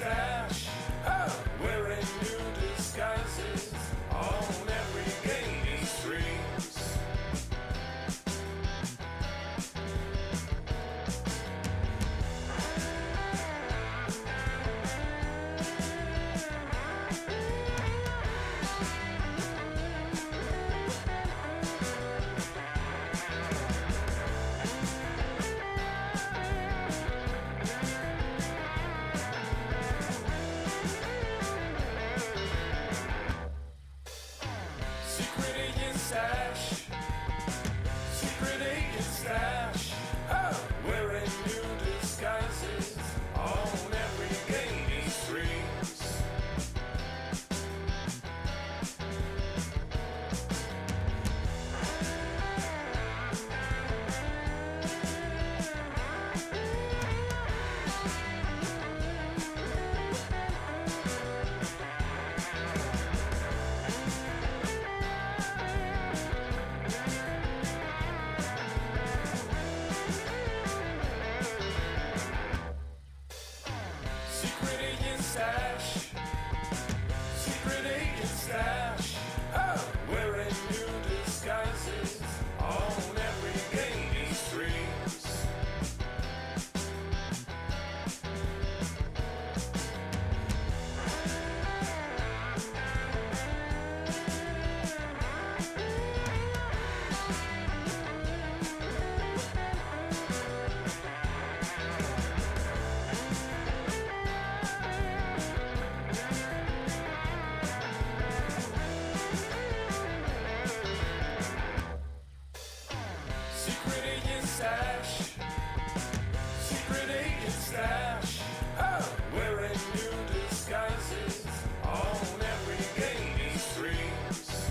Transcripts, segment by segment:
CryptoStache, wearing new disguises on every gaming streams. Secret agent stash, wearing new disguises on every gaming streams. Secret agent stash, wearing new disguises on every gaming streams. Secret agent stash, wearing new disguises on every gaming streams.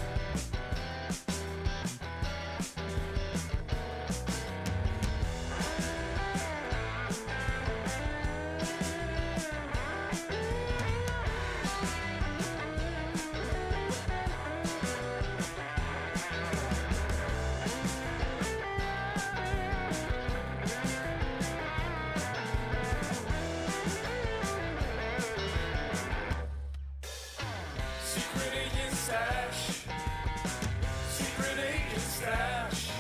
Secret agent stash,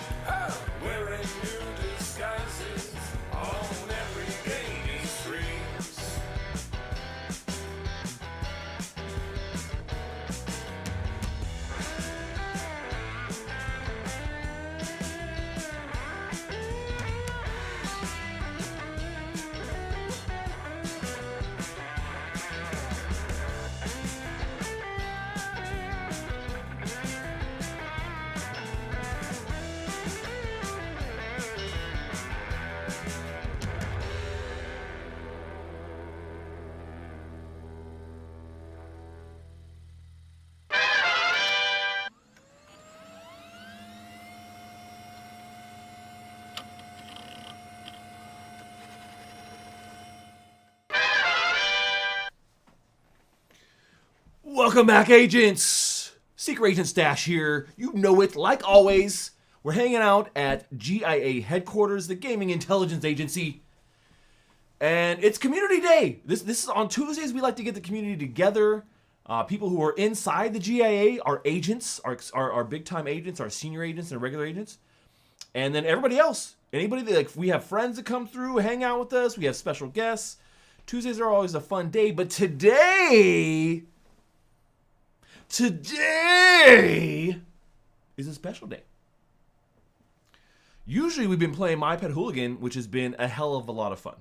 wearing new disguises on every gaming streams. Welcome back, agents! Secret Agent Stash here. You know it, like always. We're hanging out at GIA headquarters, the Gaming Intelligence Agency. And it's Community Day. This is on Tuesdays. We like to get the community together. People who are inside the GIA, our agents, our big-time agents, our senior agents, and regular agents. And then everybody else. Anybody that, like, we have friends that come through, hang out with us. We have special guests. Tuesdays are always a fun day. But today is a special day. Usually we've been playing My Pet Hooligan, which has been a hell of a lot of fun.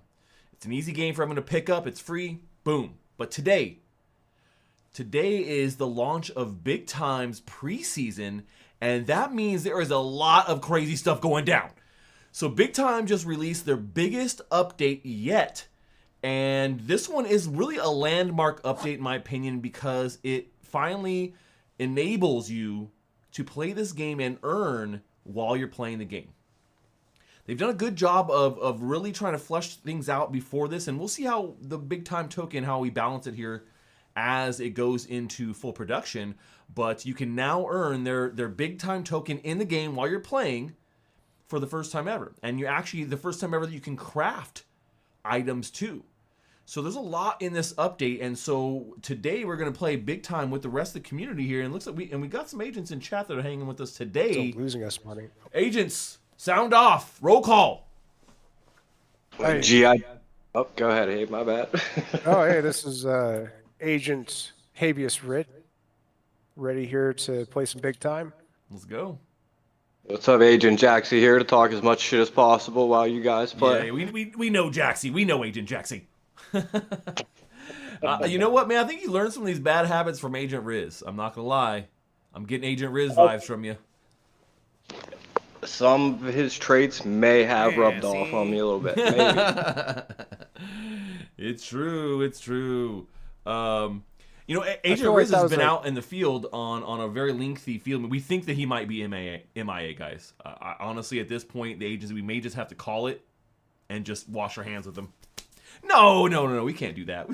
It's an easy game for everyone to pick up. It's free. Boom. But today is the launch of Big Time's preseason, and that means there is a lot of crazy stuff going down. So Big Time just released their biggest update yet, and this one is really a landmark update in my opinion because it finally enables you to play this game and earn while you're playing the game. They've done a good job of really trying to flesh things out before this, and we'll see how the Big Time token, how we balance it here as it goes into full production. But you can now earn their Big Time token in the game while you're playing for the first time ever. And you actually, the first time ever that you can craft items too. So there's a lot in this update, and so today we're gonna play big time with the rest of the community here. And it looks like we got some agents in chat that are hanging with us today. Still losing us money. Agents, sound off. Roll call. Hey. GI. Oh, go ahead. Hey, my bad. Oh, hey, this is Agent Habeas Writ. Ready here to play some big time. Let's go. What's up, Agent Jaxie here to talk as much shit as possible while you guys play. Yeah, we know Jaxie. We know Agent Jaxie. You know what, man? I think you learned some of these bad habits from Agent Riz. I'm not gonna lie. I'm getting Agent Riz vibes from you. Some of his traits may have rubbed off on me a little bit. Maybe. It's true. It's true. You know, Agent Riz has been out in the field on a very lengthy field. We think that he might be MIA, guys. Honestly, at this point, the agents, we may just have to call it and just wash our hands with him. No, we can't do that.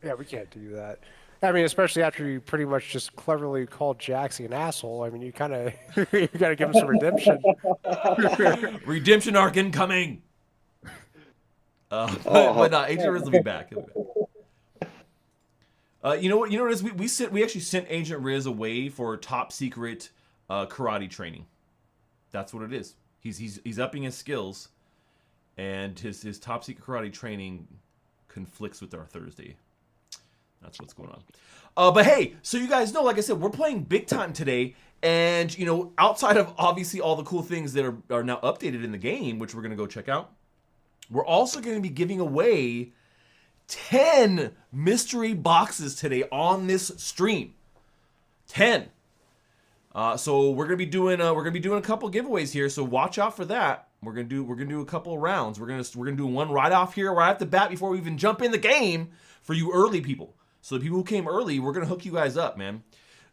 Yeah, we can't do that. I mean, especially after you pretty much just cleverly called Jaxie an asshole. I mean, you kind of you got to give him some redemption. Redemption arc incoming. But Agent Riz will be back. He'll be back. You know what? You know what it is? We actually sent Agent Riz away for top secret karate training. That's what it is. He's upping his skills, and his top secret karate training conflicts with our Thursday. That's what's going on. But hey, so you guys know, like I said, we're playing big time today, and you know, outside of obviously all the cool things that are now updated in the game, which we're gonna go check out, we're also gonna be giving away 10 mystery boxes today on this stream. 10. So we're gonna be doing a couple giveaways here. So watch out for that. We're gonna do a couple of rounds. We're gonna do one right off here, right off the bat, before we even jump in the game for you early people. So the people who came early, we're gonna hook you guys up, man.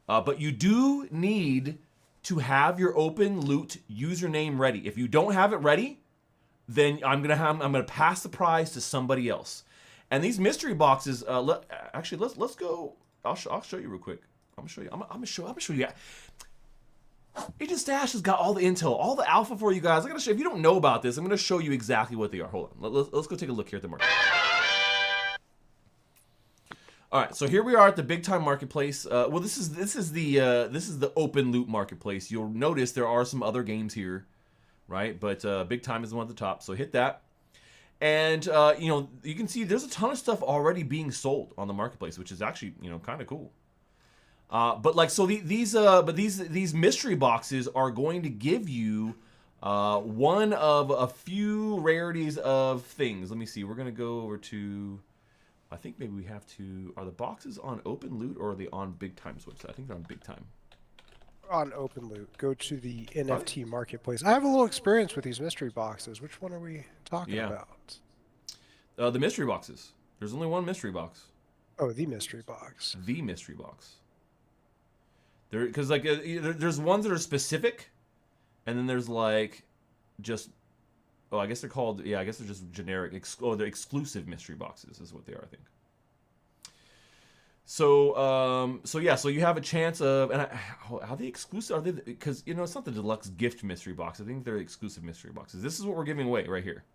But you do need to have your open loot username ready. If you don't have it ready, then I'm gonna pass the prize to somebody else. And these mystery boxes, let's go. I'll show you real quick. I'm gonna show you. Agent Stash has got all the intel, all the alpha for you guys. I gotta show. If you don't know about this, I'm gonna show you exactly what they are. Hold on. Let's go take a look here at the market. All right, so here we are at the big time marketplace. Well, this is the open loot marketplace. You'll notice there are some other games here, right? But big time is the one at the top. So hit that. And you know, you can see there's a ton of stuff already being sold on the marketplace, which is actually, you know, kind of cool. But like, so these mystery boxes are going to give you one of a few rarities of things. Let me see. We're gonna go over to. I think maybe we have to. Are the boxes on open loot or are they on big time's website? I think they're on big time. On open loot, go to the NFT marketplace. I have a little experience with these mystery boxes. Which one are we talking about? The mystery boxes. There's only one mystery box. Oh, the mystery box. The mystery box. Because like there's ones that are specific, and then there's like just. Oh, I guess they're called. Yeah, I guess they're just generic. They're exclusive mystery boxes, is what they are, I think. So, so you have a chance of, and are they exclusive? Are they? Because you know, it's not the deluxe gift mystery box. I think they're exclusive mystery boxes. This is what we're giving away right here.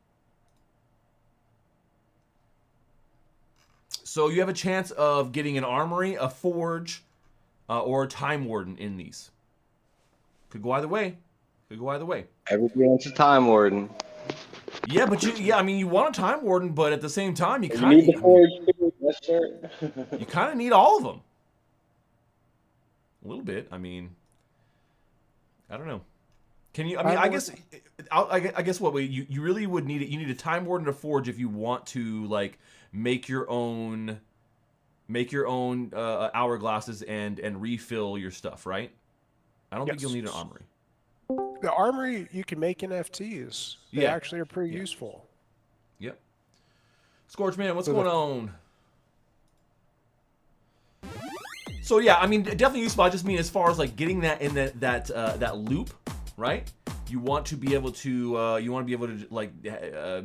So you have a chance of getting an armory, a forge, or a time warden in these. Could go either way. Everybody wants a time warden. Yeah, but I mean, you want a time warden, but at the same time, you kind need the forge too. Yes, sir. You kind of need all of them. A little bit. I mean, I don't know. Can you? I mean, I guess what you really would need it. You need a time warden to forge if you want to like make your own hourglasses and refill your stuff, right? I don't think you'll need an armory. The armory you can make NFTs. They actually are pretty useful. Yep. Scorchman, what's going on? So yeah, I mean, definitely useful. I just mean as far as like getting that in that loop, right? You want to be able to like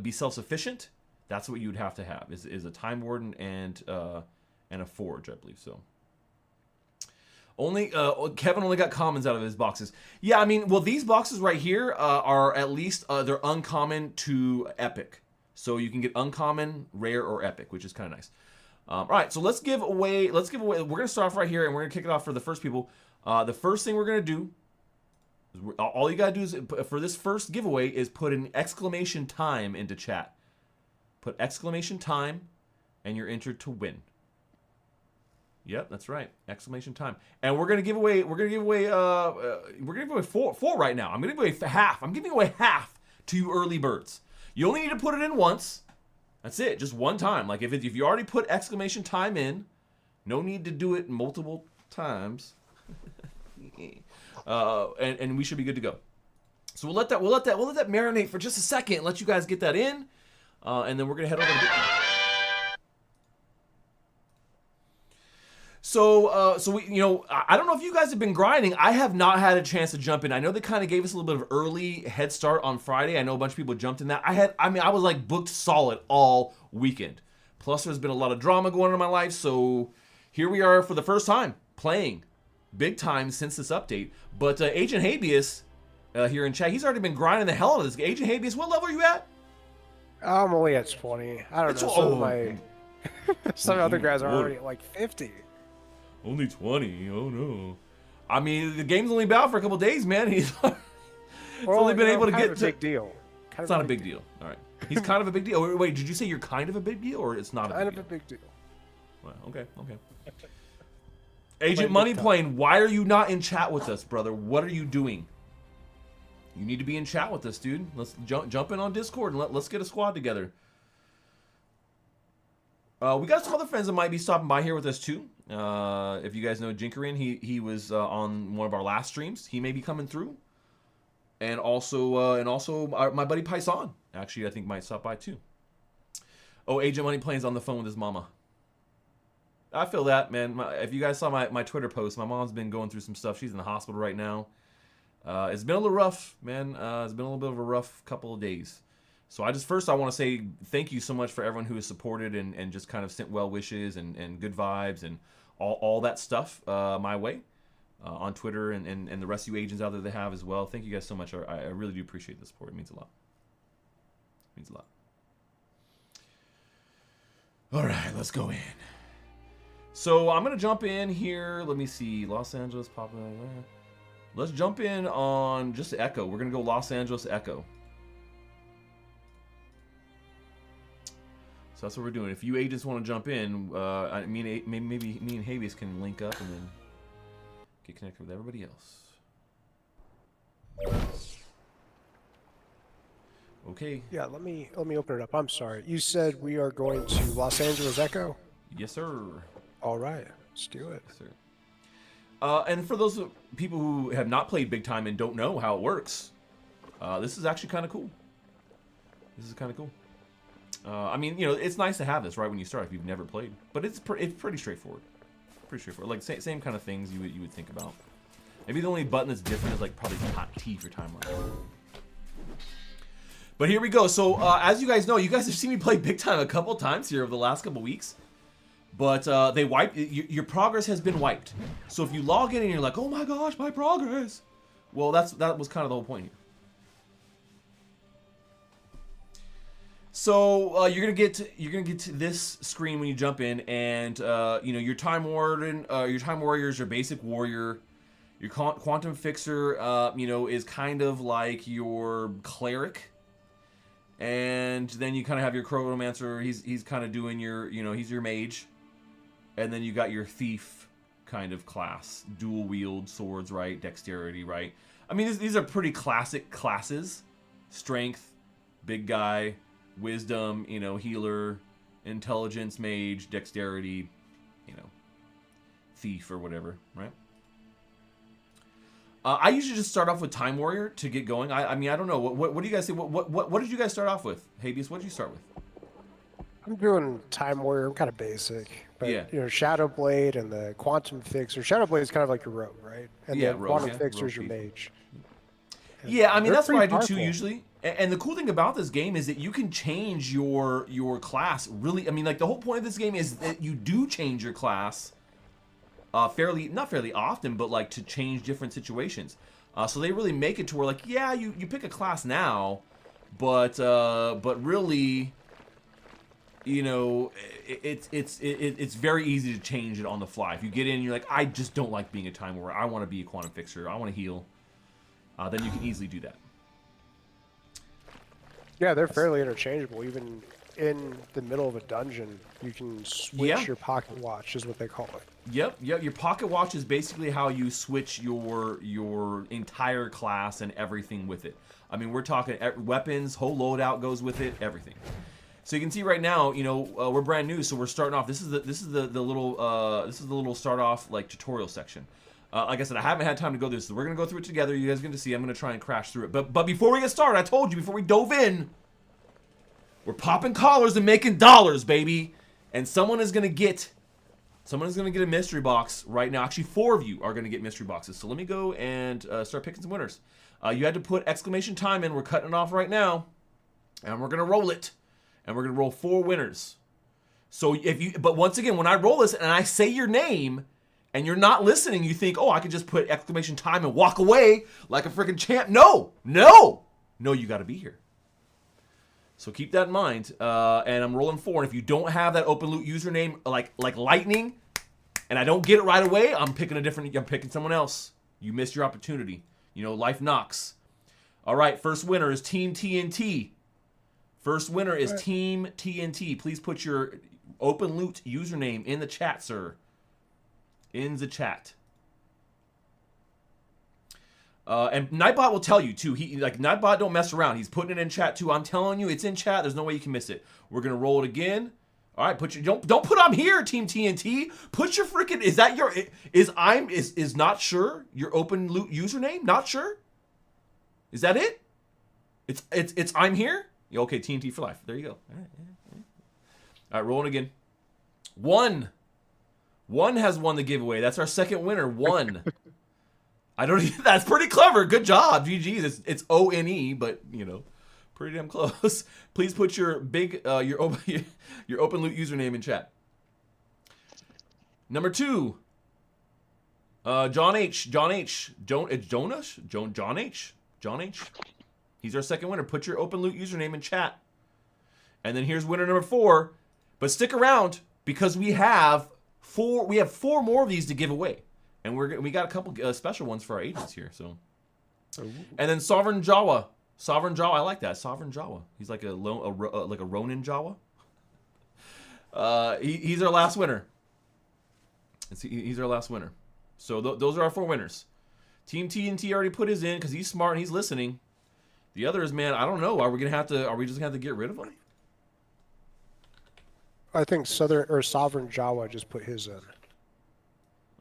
be self-sufficient. That's what you would have to have is a time warden and a forge, I believe so. Only Kevin only got commons out of his boxes. Yeah, I mean, well, these boxes right here are at least they're uncommon to epic. So you can get uncommon, rare, or epic, which is kind of nice. All right, so let's give away. We're gonna start off right here, and we're gonna kick it off for the first people. The first thing we're gonna do, is all you gotta do is for this first giveaway is put an exclamation time into chat. Put exclamation time, and you're entered to win. Yep, that's right. Exclamation time. And we're gonna give away. Four right now. I'm gonna give away half. I'm giving away half to you early birds. You only need to put it in once. That's it. Just one time. Like if you already put exclamation time in, no need to do it multiple times. And we should be good to go. So we'll let that marinate for just a second. Let you guys get that in, and then we're gonna head over to. So we, I don't know if you guys have been grinding. I have not had a chance to jump in. I know they kind of gave us a little bit of early head start on Friday. I know a bunch of people jumped in that. I was like booked solid all weekend. Plus, there's been a lot of drama going on in my life. So here we are for the first time playing big time since this update. But Agent Habeas here in chat, he's already been grinding the hell out of this. Agent Habeas, what level are you at? I'm only at 20. I don't know. Some other guys are already at like 50. Only 20. Oh no. I mean, the game's only been out for a couple days, man. He's only been able to get to. Big deal. It's not a big deal. All right. He's kind of a big deal. Wait, did you say you're kind of a big deal, or it's not kind a big deal? of a big deal. Well, okay. Agent Money Plane, why are you not in chat with us, brother? What are you doing? You need to be in chat with us, dude. Let's jump in on Discord and let's get a squad together. We got some other friends that might be stopping by here with us too. If you guys know Jinkerin, he was on one of our last streams. He may be coming through, and also my buddy Paisan actually I think might stop by too. Oh, Agent Money Plane's on the phone with his mama. I feel that, man. If you guys saw my Twitter post, my mom's been going through some stuff. She's in the hospital right now. It's been a little rough, man. It's been a little bit of a rough couple of days. So I want to say thank you so much for everyone who has supported and just kind of sent well wishes and good vibes and all that stuff my way on Twitter and the rest of you agents out there that have as well. Thank you guys so much. I really do appreciate the support. It means a lot. It means a lot. All right, let's go in. So I'm going to jump in here. Let me see. Los Angeles, Papa. Let's jump in on just Echo. We're going to go Los Angeles Echo. So that's what we're doing. If you agents want to jump in, maybe me and Habeas can link up and then get connected with everybody else. Okay. Yeah, let me open it up. I'm sorry. You said we are going to Los Angeles Echo? Yes, sir. All right. Let's do it. Yes, sir. And for those people who have not played Big Time and don't know how it works, this is actually kind of cool. This is kind of cool. I mean, it's nice to have this right when you start if you've never played, but it's pretty straightforward. Pretty straightforward. Like same kind of things you would think about. Maybe the only button that's different is like probably T for timeline. But here we go. So as you guys know, you guys have seen me play Big Time a couple times here over the last couple weeks. But they wiped your progress has been wiped. So if you log in and you're like, oh my gosh, my progress. Well, that was kind of the whole point here. So you're gonna get to this screen when you jump in, and your time warden, your time warrior is your basic warrior. Your quantum fixer, is kind of like your cleric, and then you kind of have your chronomancer. He's kind of doing your, he's your mage, and then you got your thief kind of class, dual wield swords, right? Dexterity, right? I mean, these are pretty classic classes: strength, big guy. Wisdom, healer, intelligence, mage, dexterity, thief or whatever, right? I usually just start off with Time Warrior to get going. I mean, I don't know. What do you guys say? What did you guys start off with? Habeas, what did you start with? I'm doing Time Warrior. I'm kind of basic. But, yeah. Shadow Blade and the Quantum Fixer. Shadow Blade is kind of like your rogue, right? And yeah, the rogue, Quantum yeah. Fixer is your thief. mage. Yeah, I mean, that's what I do powerful. too usually. And the cool thing about this game is that you can change your class really. I mean, like the whole point of this game is that you do change your class not fairly often, but like to change different situations. So they really make it to where like, yeah, you pick a class now, but really you know, it's very easy to change it on the fly. If you get in, you're like, I just don't like being a time warrior. I want to be a quantum fixer. I want to heal. Then you can easily do that. Yeah, they're fairly interchangeable. Even in the middle of a dungeon, you can switch your pocket watch, is what they call it. Yep. Your pocket watch is basically how you switch your entire class and everything with it. I mean, we're talking weapons, whole loadout goes with it, everything. So you can see right now, you know, we're brand new, so we're starting off. This is the little start off like tutorial section. Like I said, I haven't had time to go through this, so we're gonna go through it together. You guys are gonna see. I'm gonna try and crash through it. But before we get started, I told you before we dove in, we're popping collars and making dollars, baby. And someone is gonna get a mystery box right now. Actually, 4 of you are gonna get mystery boxes. So let me go and start picking some winners. You had to put exclamation time in. We're cutting it off right now, and we're gonna roll it, and we're gonna roll 4 winners. So but once again, when I roll this and I say your name, and you're not listening, you think, oh, I could just put exclamation time and walk away like a freaking champ. No, you got to be here. So keep that in mind. And I'm rolling 4. And if you don't have that open loot username like lightning, and I don't get it right away, I'm picking someone else. You missed your opportunity. You know, life knocks. All right, first winner is Team TNT. Team TNT. Please put your open loot username in the chat, sir. In the chat. And Nightbot will tell you too. Nightbot don't mess around. He's putting it in chat too. I'm telling you, it's in chat. There's no way you can miss it. We're gonna roll it again. All right, don't put I'm here, Team TNT. Put your freaking is not sure your open loot username? Not sure? Is that it? It's I'm here? Yeah, okay, TNT for life. There you go. All right, rolling again. 1 has won the giveaway. That's our second winner. 1. That's pretty clever. Good job. GG's. It's O-N-E, but you know, pretty damn close. Please put your your open loot username in chat. Number 2. John H. John H. He's our second winner. Put your open loot username in chat. And then here's winner number 4. But stick around because we have 4 more of these to give away, and we got a couple special ones for our agents here. So, and then Sovereign Jawa, I like that. Sovereign Jawa. He's like like a Ronin Jawa. He's our last winner. He's our last winner. So those are our 4 winners. Team TNT already put his in because he's smart and he's listening. The others, man, I don't know. Are we just gonna have to get rid of them? I think Sovereign Jawa just put his in.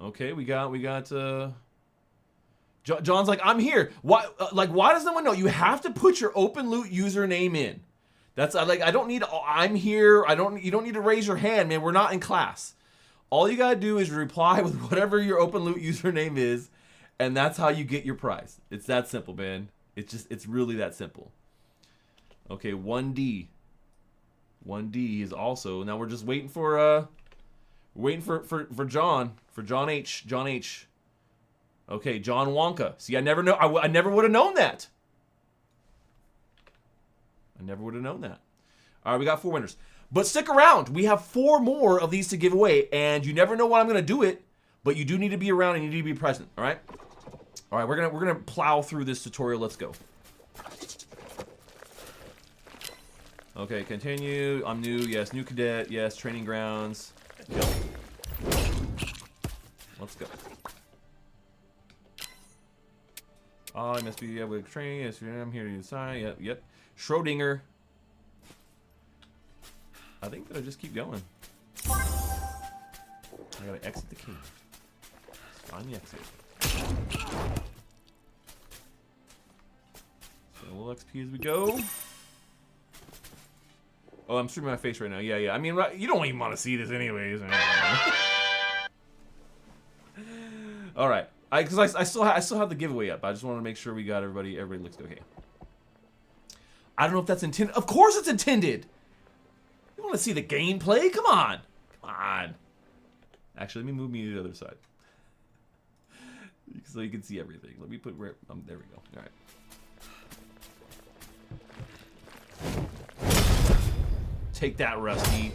Okay, we got. John's like, I'm here. Why? Why does no one know? You have to put your open loot username in. That's I don't need. I'm here. You don't need to raise your hand, man. We're not in class. All you gotta do is reply with whatever your open loot username is, and that's how you get your prize. It's that simple, man. It's really that simple. Okay, 1D. 1D is also, now we're just waiting for John H. Okay, John Wonka. See, I never would have known that. All right, we got 4 winners. But stick around. We have 4 more of these to give away, and you never know when I'm going to do it, but you do need to be around and you need to be present, all right? All right, we're going to plow through this tutorial. Let's go. Okay, continue. I'm new. Yes, new cadet. Yes, training grounds. Go. Let's go. Oh, I must be able to train. Yes, I'm here to sign. Yep. Schrodinger. I think that I just keep going. I gotta exit the key. Find the exit. So a little XP as we go. Oh, I'm streaming my face right now. Yeah. I mean, you don't even want to see this anyways. All right. Because I still have the giveaway up. I just want to make sure we got everybody looks okay. I don't know if that's intended. Of course it's intended. You want to see the gameplay? Come on. Actually, let me move me to the other side. So you can see everything. Let me put where... there we go. All right. Take that, Rusty.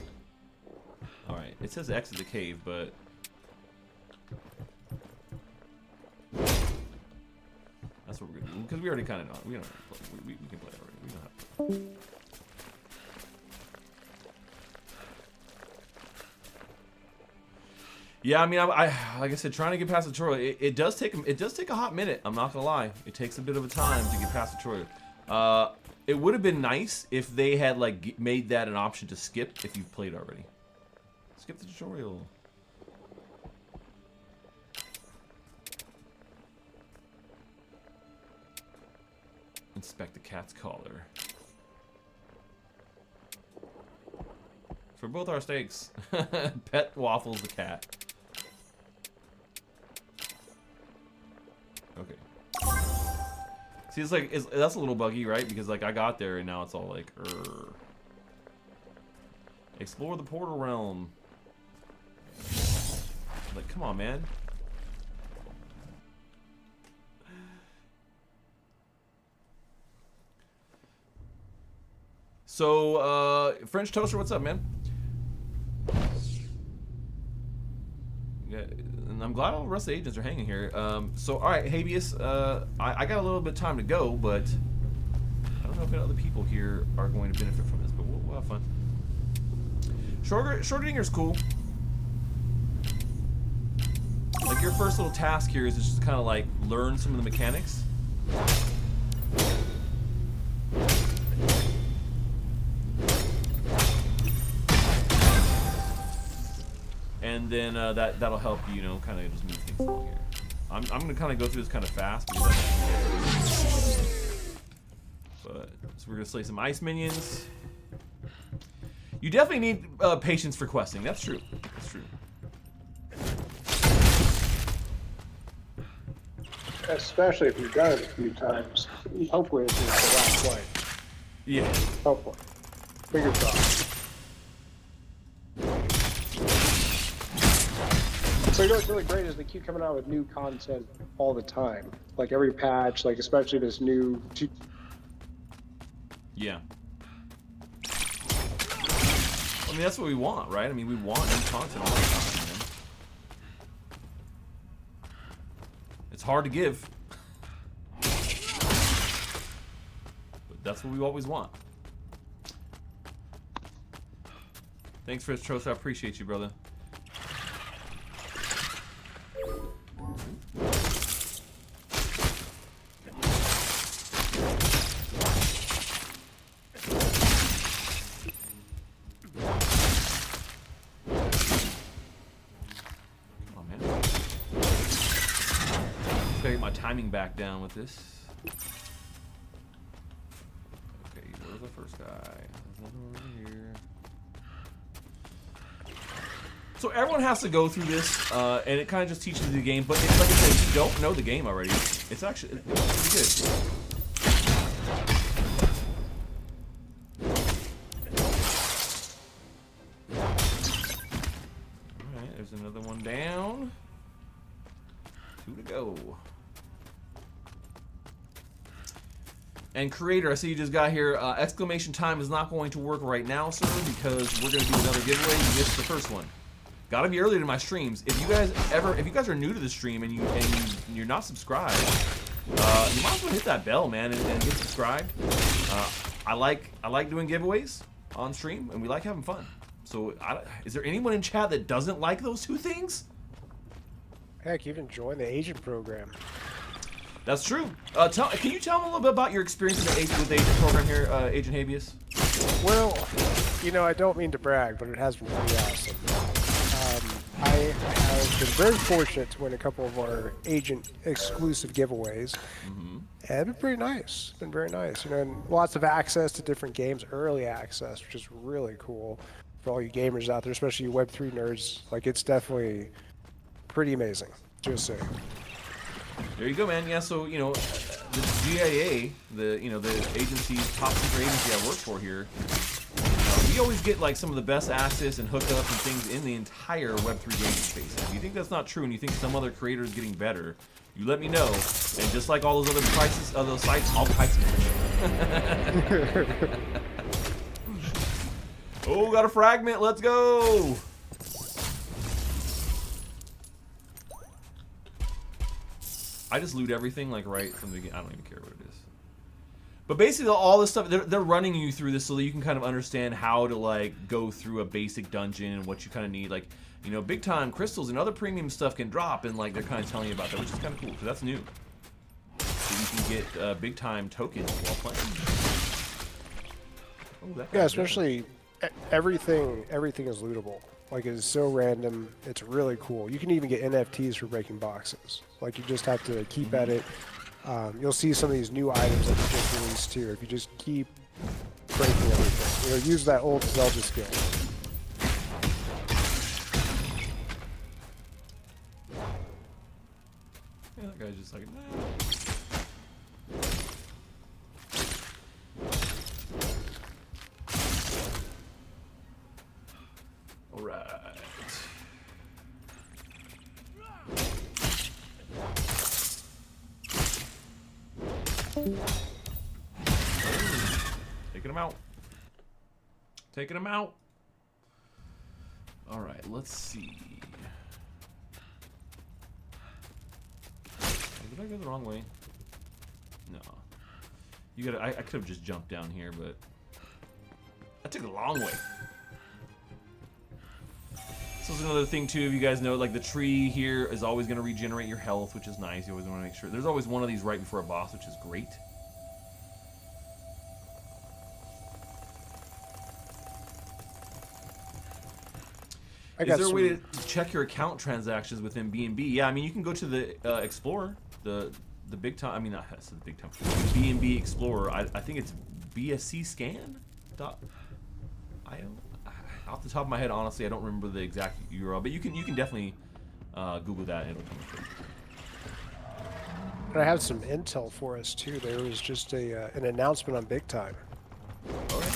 All right, it says exit the cave, but that's what we're gonna do because we already kind of know. We don't. We can play it already. We don't have to. Yeah, I mean, I like I said, trying to get past the tutorial, it does take a hot minute. I'm not gonna lie, it takes a bit of a time to get past the tutorial. It would have been nice if they had like made that an option to skip if you've played already. Skip the tutorial. Inspect the cat's collar. For both our steaks, Pet Waffles the cat. Okay. See, it's like that's a little buggy, right? Because like I got there and now it's all like, explore the portal realm. Like, come on, man. So, French Toaster, what's up, man? Yeah, and I'm glad all the rest of the agents are hanging here. So, all right, Habeas, I got a little bit of time to go, but I don't know if other people here are going to benefit from this, but we'll have fun. Shortdinger's cool. Like, your first little task here is just kind of like learn some of the mechanics. And then that'll help you, you know, kind of just move things along here. I'm gonna kind of go through this kind of fast because but so we're gonna slay some ice minions. You definitely need patience for questing. That's true. That's true. Especially if you've done it a few times. Hopefully it's the last play. Yeah. Hopefully. Fingers crossed. So you know what's really great is they keep coming out with new content all the time. Like every patch, like especially this new... Yeah. I mean, that's what we want, right? I mean, we want new content all the time, man. It's hard to give. But that's what we always want. Thanks for this, Trost. I appreciate you, brother. Timing back down with this. Okay, where's the first guy? There's another one over here. So everyone has to go through this, and it kind of just teaches you the game. But it's like I said, if you don't know the game already, it's actually pretty good. All right, there's another one down. 2 to go. And creator, I see you just got here. Exclamation time is not going to work right now, sir, because we're going to do another giveaway. You missed the first one. Got to be earlier to my streams. If you guys are new to the stream and you're not subscribed, you might as well hit that bell, man, and get subscribed. I like doing giveaways on stream, and we like having fun. So, is there anyone in chat that doesn't like those two things? Heck, even join the agent program. That's true. Can you tell me a little bit about your experience with the agent program here, Agent Habeas? Well, you know, I don't mean to brag, but it has been pretty awesome. I have been very fortunate to win a couple of our agent exclusive giveaways. Mm-hmm. And it's been pretty nice. It's been very nice. You know, and lots of access to different games, early access, which is really cool for all you gamers out there, especially you Web3 nerds. Like, it's definitely pretty amazing. Just saying. There you go, man. Yeah, so, you know, the GIA, the agency, top secret agency I work for here, we always get, like, some of the best access and hookups and things in the entire Web3 gaming space. If you think that's not true and you think some other creator is getting better, you let me know. And just like all those other prices, those sites, I'll price them. Oh, got a fragment. Let's go. I just loot everything like right from the beginning. I don't even care what it is. But basically, all this stuff, they're running you through this so that you can kind of understand how to like go through a basic dungeon and what you kind of need. Like, you know, big time crystals and other premium stuff can drop, and like they're kind of telling you about that, which is kind of cool because that's new. So you can get big time tokens while playing. Oh, that Yeah, guy's especially everything is lootable. Like, it's so random. It's really cool. You can even get NFTs for breaking boxes. Like, you just have to keep at it. You'll see some of these new items that we just released too. If you just keep breaking everything, you know, use that old Zelda skill. Yeah, that guy's just like, nah. All right. Taking him out. Taking him out. All right, let's see. Did I go the wrong way? No. You gotta. I could have just jumped down here, but I took the long way. So is another thing too. If you guys know, like the tree here is always going to regenerate your health, which is nice. You always want to make sure. There's always one of these right before a boss, which is great. Is there a way to check your account transactions within B&B? Yeah, I mean you can go to the Explorer, the big time. I mean, I said the big time. B&B Explorer. I think it's bscscan.io. Off the top of my head, honestly, I don't remember the exact URL, but you can definitely Google that and it'll come through. And I have some intel for us too. There was just an announcement on Big Time. Okay.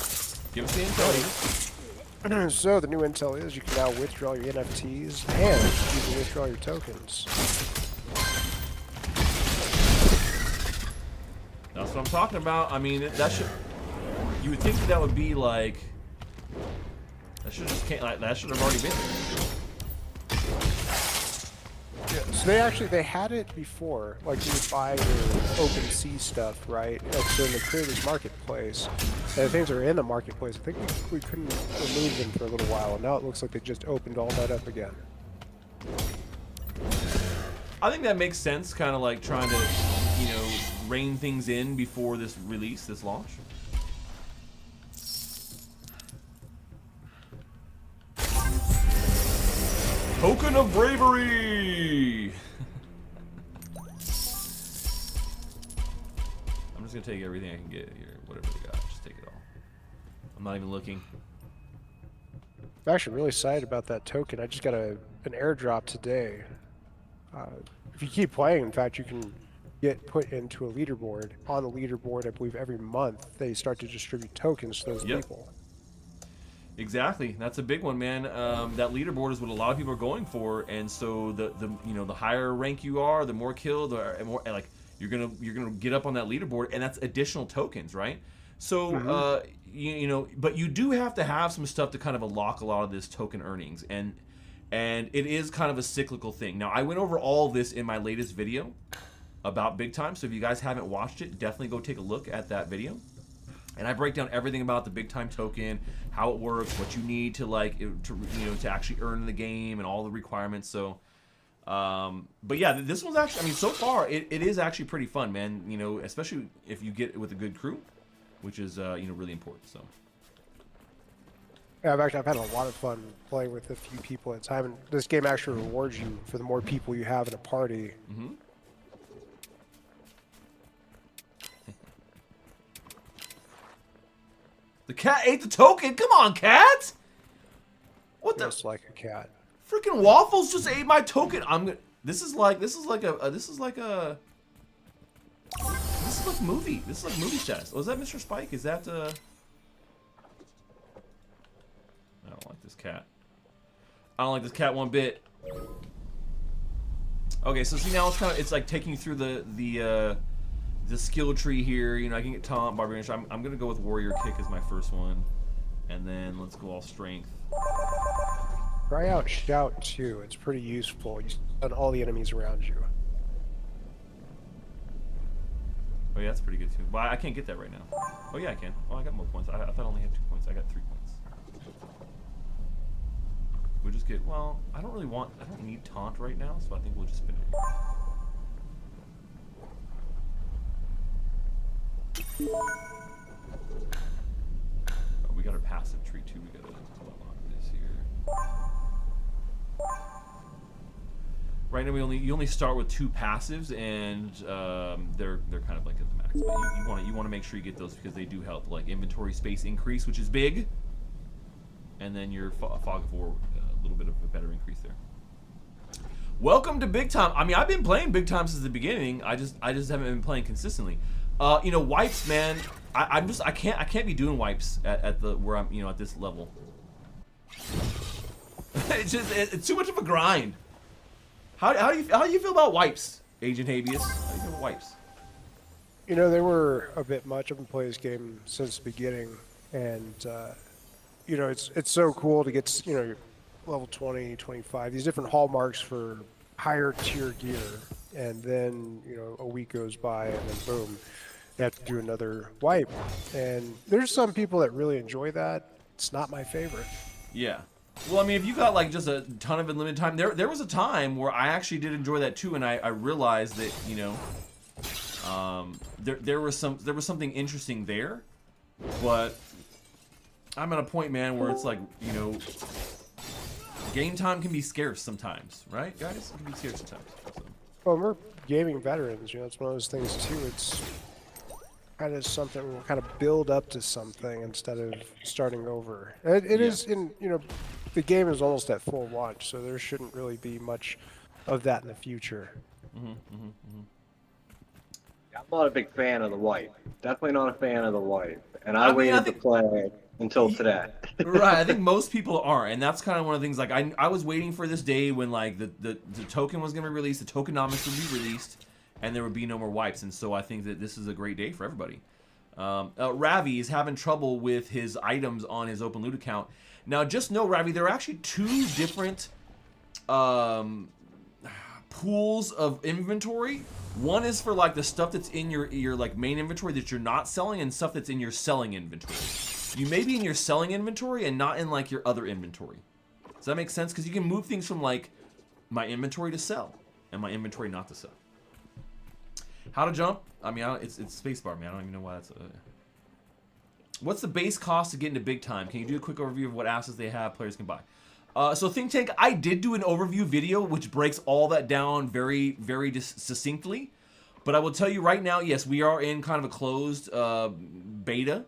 Give us the intel. So the new intel is you can now withdraw your NFTs and you can withdraw your tokens. That's what I'm talking about. I mean, that should. You would think that would be like. That should just can't like that should have already been there. Yeah, so they had it before, like you would buy your OpenSea stuff, right? And so in the creators marketplace, and things are in the marketplace. I think we couldn't remove them for a little while, and now it looks like they just opened all that up again. I think that makes sense, kind of like trying to, you know, rein things in before this release, this launch. Token of bravery. I'm just gonna take everything I can get here, whatever they got. Just take it all. I'm not even looking. I'm actually really excited about that token. I just got an airdrop today. If you keep playing, in fact, you can get put into a leaderboard. On the leaderboard, I believe every month they start to distribute tokens to those people. Exactly, that's a big one, man. That leaderboard is what a lot of people are going for, and so the you know the higher rank you are, the more killed, or more like you're gonna get up on that leaderboard, and that's additional tokens, right? So you know, but you do have to have some stuff to kind of unlock a lot of this token earnings, and it is kind of a cyclical thing. Now, I went over all of this in my latest video about Big Time, so if you guys haven't watched it, definitely go take a look at that video. And I break down everything about the Big Time token, how it works, what you need to like to actually earn in the game, and all the requirements. So, but yeah, this one's actually, I mean, so far it is actually pretty fun, man. You know, especially if you get it with a good crew, which is you know really important. So. Yeah, I've had a lot of fun playing with a few people at a time, and this game actually rewards you for the more people you have in a party. Mm-hmm. The cat ate the token. Come on, cat. What the? Just like a cat. Freaking Waffles just ate my token. This is like movie. This is like movie status. Oh, is that Mr. Spike? Is that I don't like this cat. I don't like this cat one bit. Okay, so see now it's like taking you through the skill tree here. You know, I can get taunt, barbarian. I'm gonna go with warrior kick as my first one. And then let's go all strength. Try out Shout too. It's pretty useful. You stun all the enemies around you. Oh yeah, that's pretty good too. But I can't get that right now. Oh yeah, I can. Oh, I got more points. I thought I only had 2 points. I got 3 points. We'll just get, well, I don't need taunt right now, so I think we'll just spin it. Oh, we got our passive tree too. We gotta unlock this here. Right now, you only start with 2 passives, and they're kind of like at the max. But you want to make sure you get those because they do help, like inventory space increase, which is big, and then your fog of war, a little bit of a better increase there. Welcome to Big Time. I mean, I've been playing Big Time since the beginning. I just haven't been playing consistently. You know, wipes, man. I can't be doing wipes at the where I'm, you know, at this level. It's too much of a grind. How do you feel about wipes, Agent Habeas? How do you feel about wipes? You know, they were a bit much. I've been playing this game since the beginning, and you know, it's so cool to get, you know, level 20, 25, these different hallmarks for higher tier gear, and then, you know, a week goes by and then boom, you have to do another wipe. And there's some people that really enjoy that. It's not my favorite. Yeah. Well, I mean, if you got like just a ton of unlimited time, there was a time where I actually did enjoy that too, and I realized that, you know, there was something interesting there, but I'm at a point, man, where it's like, you know, game time can be scarce sometimes, right, guys? It can be scarce sometimes. So. Well, we're gaming veterans, you know, it's one of those things too. It's kind of something we'll kind of build up to something instead of starting over. It is in, you know, the game is almost at full launch, so there shouldn't really be much of that in the future. I'm not a big fan of the wipe. Definitely not a fan of the wipe. And I waited to play until today. Right, I think most people are, and that's kind of one of the things. Like I was waiting for this day when like the token was going to be released, the tokenomics would be released, and there would be no more wipes. And so I think that this is a great day for everybody. Ravi is having trouble with his items on his open loot account. Now, just know, Ravi, there are actually 2 different pools of inventory. One is for like the stuff that's in your like main inventory that you're not selling, and stuff that's in your selling inventory. You may be in your selling inventory and not in like your other inventory. Does that make sense? Because you can move things from like my inventory to sell and my inventory not to sell. How to jump? I mean, it's spacebar, man. I don't even know why that's. What's the base cost to get into Big Time? Can you do a quick overview of what assets they have players can buy? So Think Tank, I did do an overview video which breaks all that down very, very succinctly. But I will tell you right now, yes, we are in kind of a closed beta.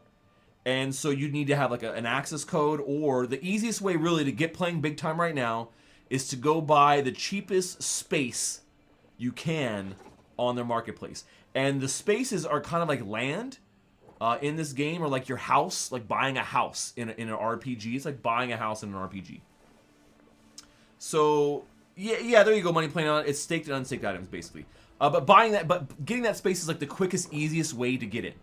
And so you need to have like an access code, or the easiest way really to get playing Big Time right now is to go buy the cheapest space you can on their marketplace. And the spaces are kind of like land in this game, or like your house, like buying a house in an RPG. It's like buying a house in an RPG. So yeah, there you go. Money playing on it. It's staked and unstaked items basically. But getting that space is like the quickest, easiest way to get in.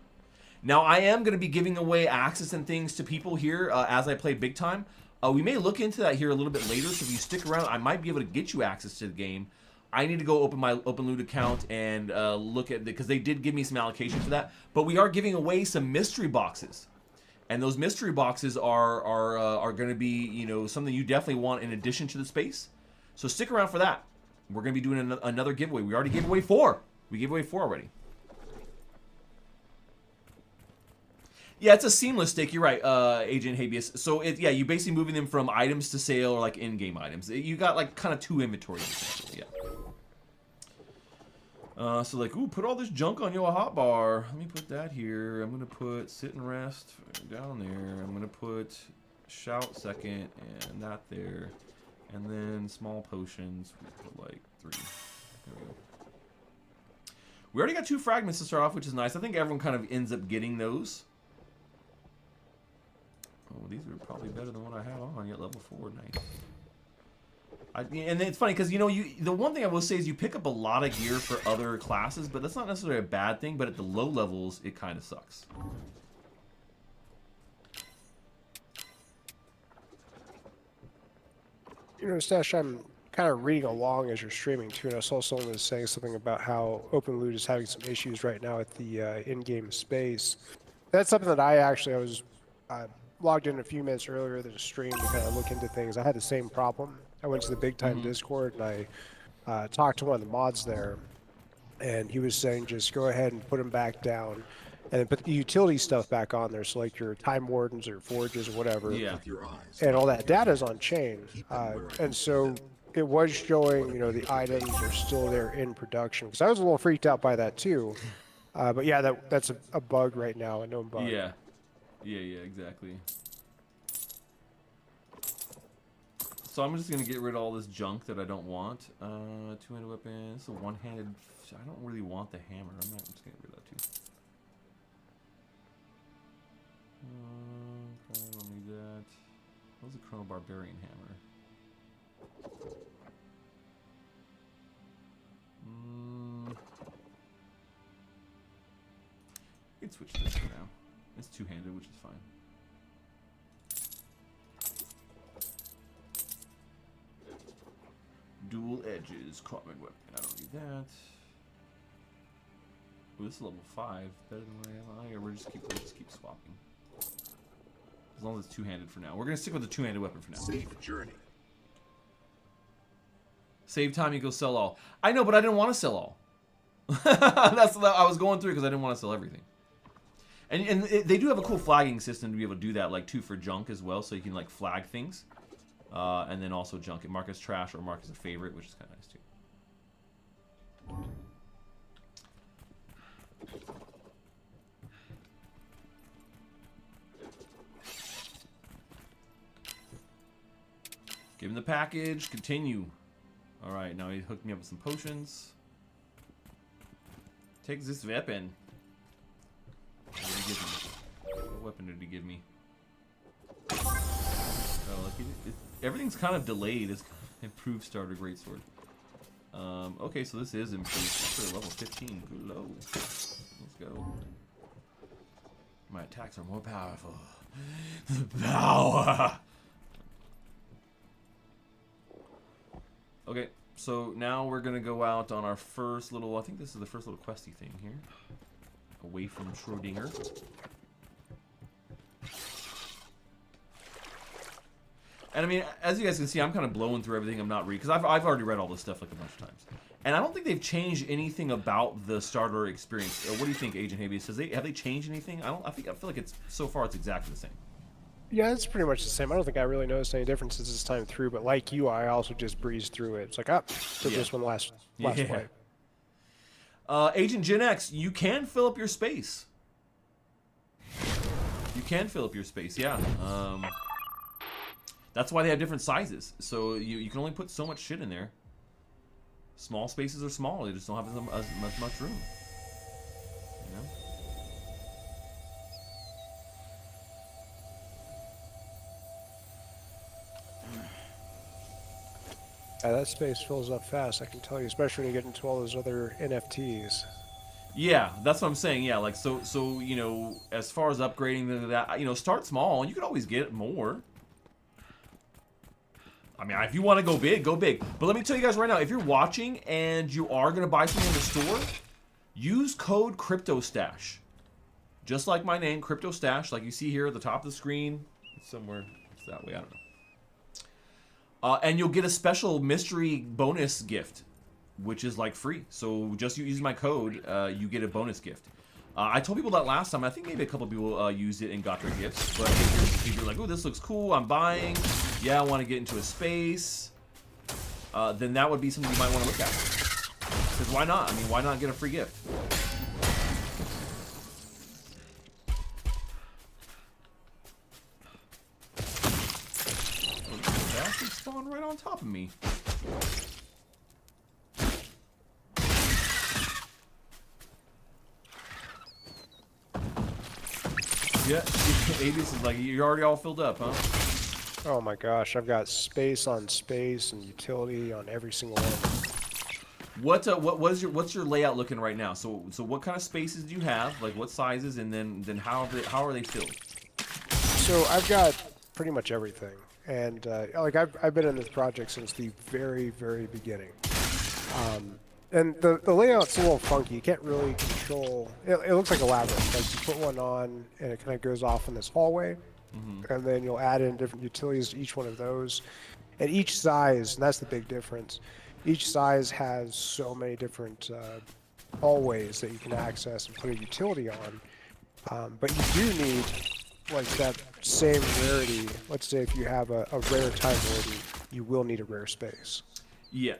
Now I am going to be giving away access and things to people here as I play Big Time. We may look into that here a little bit later. So if you stick around, I might be able to get you access to the game. I need to go open my open loot account and look at it, because they did give me some allocation for that. But we are giving away some mystery boxes, and those mystery boxes are going to be, you know, something you definitely want in addition to the space. So stick around for that. We're going to be doing another giveaway. We already gave away 4. We gave away 4 already. Yeah, it's a seamless stake. You're right, Agent Habeas. So yeah, you basically moving them from items to sale or like in-game items. You got like kind of 2 inventories essentially. Yeah. So like, ooh, put all this junk on your hotbar. Let me put that here. I'm gonna put sit and rest down there. I'm gonna put shout second and that there, and then small potions. We put like 3. There we go. We already got 2 fragments to start off, which is nice. I think everyone kind of ends up getting those. Oh, these are probably better than what I have on yet. Level 4, nice. And it's funny because, you know, the one thing I will say is you pick up a lot of gear for other classes, but that's not necessarily a bad thing. But at the low levels, it kind of sucks. Stash, I'm kind of reading along as you're streaming too, and I saw someone was saying something about how OpenLoot is having some issues right now at the in-game space. That's something that I was logged in a few minutes earlier than stream to kind of look into things. I had the same problem. I went to the Big Time Discord and I talked to one of the mods there, and he was saying just go ahead and put them back down, and then put the utility stuff back on there, so like your time wardens or forges or whatever. Yeah. And all that data is on chain, and so it was showing, the items are still there in production. Because I was a little freaked out by that too. But yeah, that's a bug right now, a known bug. Yeah. Yeah, exactly. So I'm just gonna get rid of all this junk that I don't want. Two-handed weapon. This is a one-handed. I don't really want the hammer. I'm just gonna get rid of that too. Okay, I don't need that. What was the Chrono Barbarian hammer? You can switch this for now. It's two-handed, which is fine. Dual edges, carbon weapon. I don't need that. Ooh, this is level 5. Better than what I am. We'll just keep swapping. As long as it's two-handed for now. We're gonna stick with the two-handed weapon for now. Safe journey. Save time equals sell all. I know, but I didn't want to sell all. That's what I was going through because I didn't want to sell everything. And they do have a cool flagging system to be able to do that, like too for junk as well, so you can like flag things, and then also junk it, mark as trash or mark as a favorite, which is kind of nice too. Give him the package. Continue. All right, now he hooked me up with some potions. Take this weapon. What did he give me? What weapon did he give me? Oh, look, everything's kind of delayed. It's improved starter greatsword. Okay, so this is improved. Sure, level 15. Good low. Let's go. My attacks are more powerful. The power. Okay, so now we're gonna go out on our first little. I think this is the first little questy thing here. Away from Schrodinger. And I mean, as you guys can see, I'm kind of blowing through everything. I'm not reading because I've already read all this stuff like a bunch of times, and I don't think they've changed anything about the starter experience. What do you think, Agent Habeas? Have they changed anything? I feel like it's so far it's exactly the same. Yeah, it's pretty much the same. I don't think I really noticed any differences this time through, but like you, I also just breezed through it. It's like, did this one last play. Agent Gen X, you can fill up your space. You can fill up your space, yeah. That's why they have different sizes. So you can only put so much shit in there. Small spaces are small. They just don't have as much room. You know? Yeah, that space fills up fast, I can tell you, especially when you get into all those other NFTs. Yeah, that's what I'm saying. Yeah, like so you know, as far as upgrading that, you know, start small and you can always get more. I mean, if you want to go big, go big. But let me tell you guys right now, if you're watching and you are going to buy something in the store, use code CryptoStache. Just like my name, CryptoStache, like you see here at the top of the screen. It's somewhere, it's that way, I don't know. And you'll get a special mystery bonus gift, which is like free. So just using my code, you get a bonus gift. I told people that last time. I think maybe a couple people used it and got their gifts. But if you're like, oh, this looks cool, I'm buying. Yeah, I want to get into a space. Then that would be something you might want to look at. Because why not? I mean, why not get a free gift? The bastard spawned right on top of me. Yeah, Avis is like, you're already all filled up, huh? Oh my gosh, I've got space on space and utility on every single one. What's your layout looking right now? So what kind of spaces do you have? Like what sizes, and then how are they filled? So I've got pretty much everything. and like I've been in this project since the very beginning. And the layout's a little funky. You can't really control. It looks like a labyrinth. Like you put one on, and it kind of goes off in this hallway, and then you'll add in different utilities to each one of those. And each size, and that's the big difference. Each size has so many different hallways that you can access and put a utility on. But you do need like that same rarity. Let's say if you have a rare time warden, you will need a rare space. Yeah.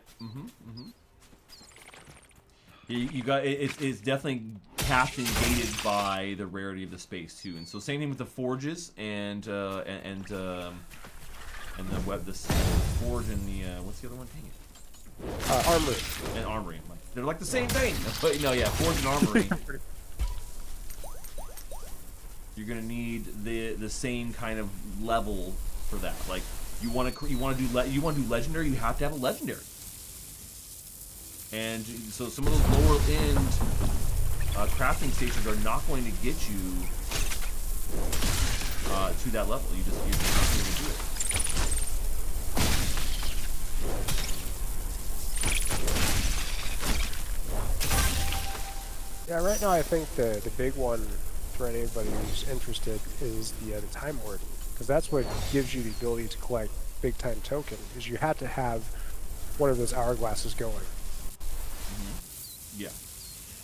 You got it's definitely capped and gated by the rarity of the space too, and so same thing with the forges and the web, the forge and the what's the other one? Dang it. Armory. And armory. They're like the same thing. But no, yeah, forge and armory. You're gonna need the same kind of level for that. Like you want to do legendary, you have to have a legendary. And so some of those lower end crafting stations are not going to get you to that level. You're just not going to do it. Yeah, right now I think the big one for anybody who's interested is the time warden, because that's what gives you the ability to collect big time token. Is you have to have one of those hourglasses going.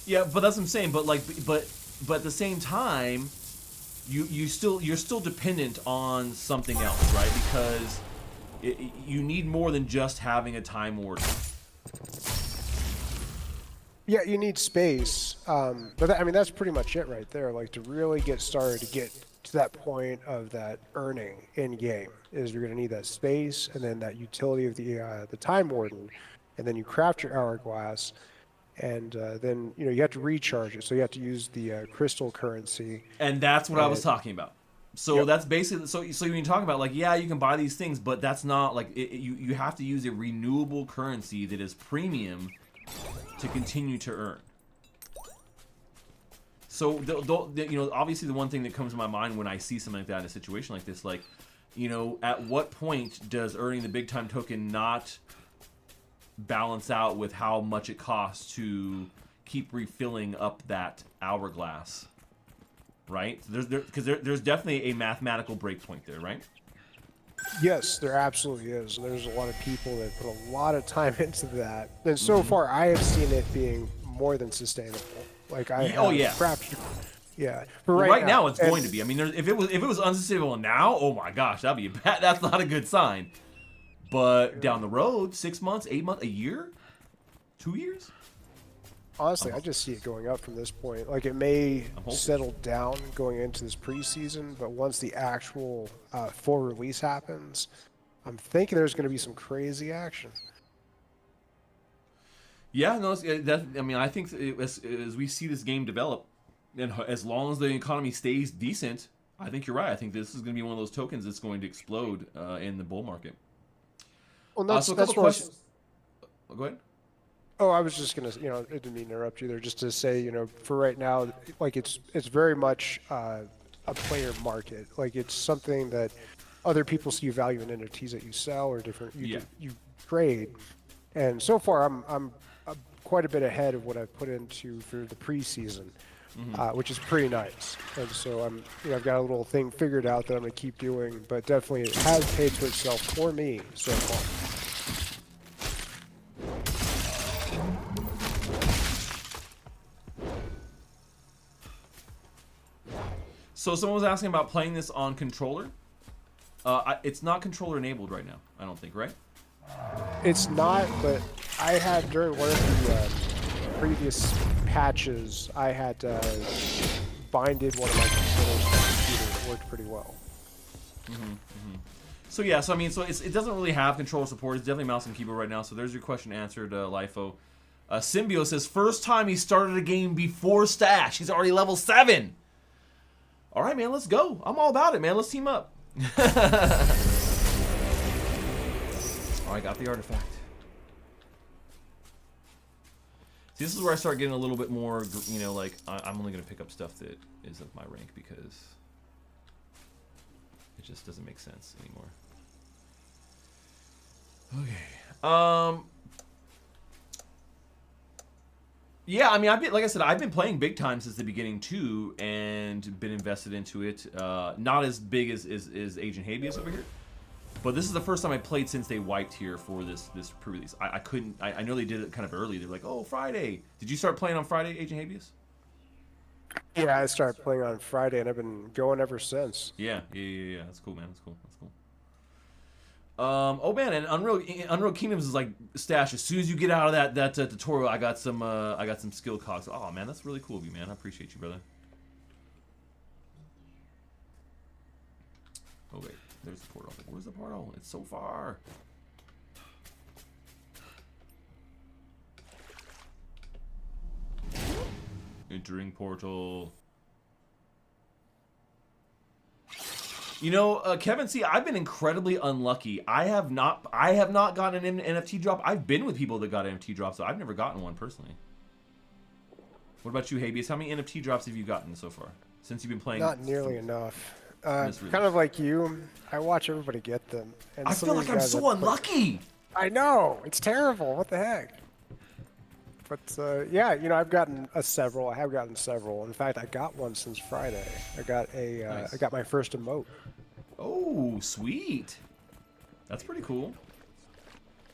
Yeah, but that's what I'm saying. But at the same time, you're still dependent on something else, right? Because you need more than just having a time warden. Yeah, you need space, but I mean that's pretty much it right there. Like to really get started, to get to that point of that earning in game, is you're going to need that space and then that utility of the time warden, and then you craft your hourglass. And then you have to recharge it, so you have to use the crystal currency. And that's what I was talking about. So Yep. that's basically so when you talk about like you can buy these things, but that's not like you have to use a renewable currency that is premium to continue to earn. So obviously the one thing that comes to my mind when I see something like that in a situation like this, like at what point does earning the big time token not balance out with how much it costs to keep refilling up that hourglass, right? Because there's definitely a mathematical breakpoint there, right? Yes, there absolutely is. And there's a lot of people that put a lot of time into that. And so far, I have seen it being more than sustainable. Like crafted. Yeah, but right now it's going to be. I mean, if it was unsustainable now, oh my gosh, that'd be bad. That's not a good sign. But down the road, 6 months, 8 months, a year, 2 years. Honestly, I just see it going up from this point. Like it may settle down going into this preseason, but once the actual full release happens, I'm thinking there's going to be some crazy action. Yeah, no, I think as we see this game develop, and as long as the economy stays decent, I think you're right. I think this is going to be one of those tokens that's going to explode in the bull market. Well, that's questions. Go ahead. Oh, I was just gonna, I didn't mean to interrupt you there. Just to say, for right now, like it's very much a player market. Like it's something that other people see value in NFTs that you sell or you trade. And so far, I'm quite a bit ahead of what I've put into for the preseason, which is pretty nice. And so I've got a little thing figured out that I'm gonna keep doing. But definitely, it has paid for itself for me so far. So someone was asking about playing this on controller. It's not controller enabled right now, I don't think, right? It's not, but I had during one of the previous patches, I had binded one of my controllers to the computer. It worked pretty well. So yeah, so it doesn't really have controller support. It's definitely mouse and keyboard right now. So there's your question answered, LIFO. Symbio says first time he started a game before Stash. He's already level 7. All right, man, let's go. I'm all about it, man. Let's team up. Oh, I got the artifact. See, this is where I start getting a little bit more, like, I'm only going to pick up stuff that is of my rank because it just doesn't make sense anymore. Okay. Yeah, I mean, like I said, I've been playing big time since the beginning too, and been invested into it. Not as big as Agent Habeas over here, but this is the first time I played since they wiped here for this pre-release. I couldn't. I know they did it kind of early. They're like, oh, Friday. Did you start playing on Friday, Agent Habeas? Yeah, I started playing on Friday, and I've been going ever since. Yeah. That's cool, man. That's cool. Oh man, and Unreal Kingdoms is like Stash. As soon as you get out of that tutorial, I got some skill cogs. Oh man, that's really cool of you, man. I appreciate you, brother. Oh wait, there's the portal. Where's the portal? It's so far. Entering portal. You know, Kevin, see, I've been incredibly unlucky. I have not gotten an NFT drop. I've been with people that got NFT drops, so I've never gotten one personally. What about you, Habeas? How many NFT drops have you gotten so far since you've been playing? Not nearly enough. Kind of like you, I watch everybody get them. And I feel like I'm so unlucky. I know, it's terrible. What the heck? But yeah, you know, I've gotten several. I have gotten several. In fact, I got one since Friday. I got a Nice. I got my first emote. Oh, sweet. That's pretty cool.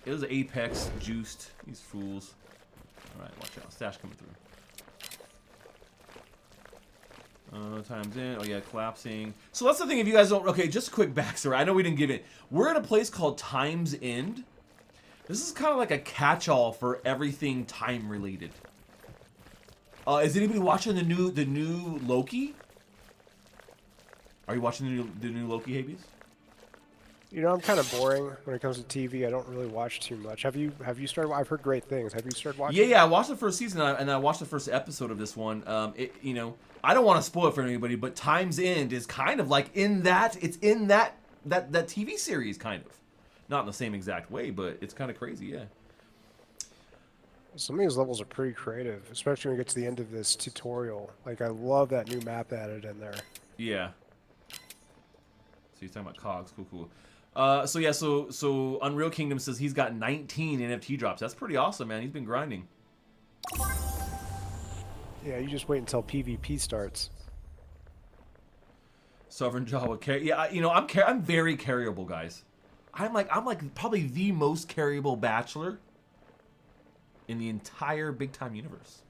It was Apex juiced. These fools. All right, watch out. Stash coming through. Times in. Oh yeah, collapsing. So that's the thing. If you guys don't, okay, just a quick backstory. I know we didn't give it. We're at a place called Times End. This is kind of like a catch-all for everything time related. Is anybody watching the new Loki? Are you watching the new Loki, Habeas? You know, I'm kind of boring when it comes to TV. I don't really watch too much. Have you started? I've heard great things. Have you started watching? Yeah. I watched the first season and I watched the first episode of this one. You know, I don't want to spoil it for anybody, but Time's End is kind of like in that. It's in that TV series, kind of. Not in the same exact way, but it's kind of crazy, yeah. Some of these levels are pretty creative, especially when you get to the end of this tutorial. Like, I love that new map added in there. Yeah. So he's talking about cogs. Cool. So yeah, so Unreal Kingdom says he's got 19 NFT drops. That's pretty awesome, man. He's been grinding. Yeah, you just wait until PvP starts. Sovereign Java carry. Yeah, you know, I'm very carryable, guys. I'm like probably the most carryable bachelor in the entire big time universe.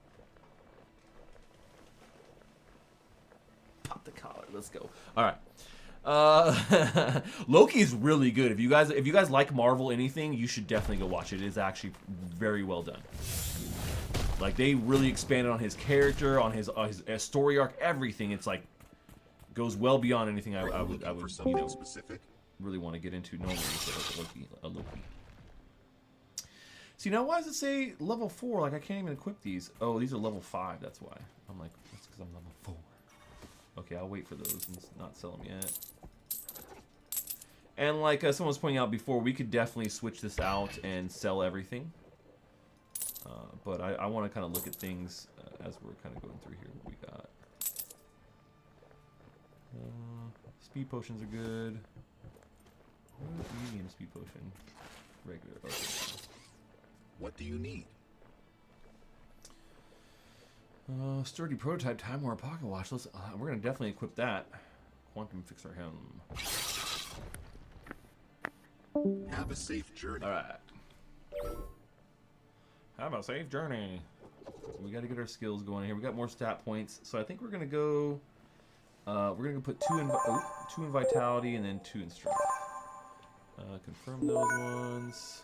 Pop the collar. Let's go. All right. Loki is really good. If you guys like Marvel anything, you should definitely go watch it. It is actually very well done. Like, they really expanded on his character, on his story arc, everything. It's like goes well beyond anything I would you know, specific. really want to get into normally. So a Loki. See, now why does it say level 4? Like, I can't even equip these. Oh, these are level 5. That's why. I'm like, that's because I'm level 4. Okay, I'll wait for those and not sell them yet. And like someone was pointing out before, we could definitely switch this out and sell everything. But I want to kind of look at things as we're kind of going through here. What we got. Speed potions are good. Medium speed potion. Regular. Okay. What do you need? Sturdy prototype, Time War Pocket Watch. Let's. We're gonna definitely equip that. Quantum Fixer Helm. Have a safe journey. All right. Have a safe journey. We got to get our skills going here. We got more stat points, so I think we're gonna go. We're gonna put 2 in Vitality and then 2 in Strength. Confirm those ones.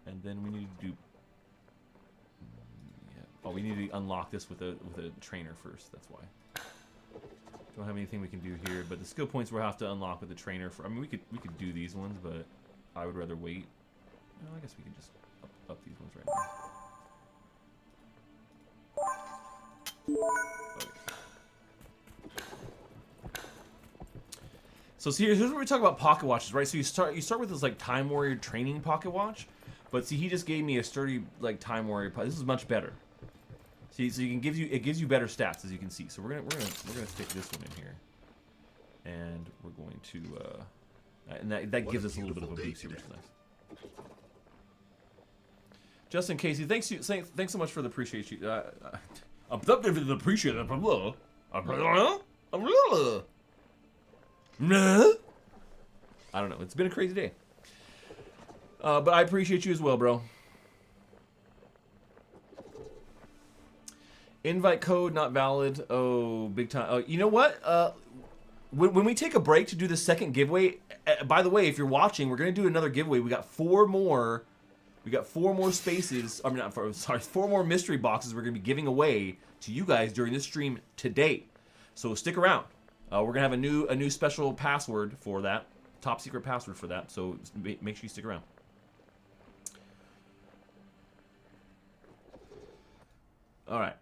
And then we need to do. Yeah. Oh, we need to unlock this with a trainer first. That's why. Don't have anything we can do here, but the skill points we'll have to unlock with the trainer. I mean, we could do these ones, but I would rather wait. No, I guess we can just up these ones right now. Okay. So see, here's where we talk about pocket watches, right? So you start with this like Time Warrior training pocket watch, but see, he just gave me a sturdy like Time Warrior. This is much better. See, so it gives you better stats, as you can see. So we're gonna stick this one in here, and we're going to And that gives us a little bit of a boost, which is nice. Justin Casey, thanks so much for the appreciation. I'm appreciate it. I don't know. It's been a crazy day. But I appreciate you as well, bro. Invite code not valid. Oh, big time. Oh, you know what? When we take a break to do the second giveaway, by the way, if you're watching, we're gonna do another giveaway. We got four more spaces. I mean, not four. Sorry, 4 more mystery boxes we're gonna be giving away to you guys during this stream today. So stick around. We're gonna have a new special password for that, top secret password for that. So make sure you stick around. All right.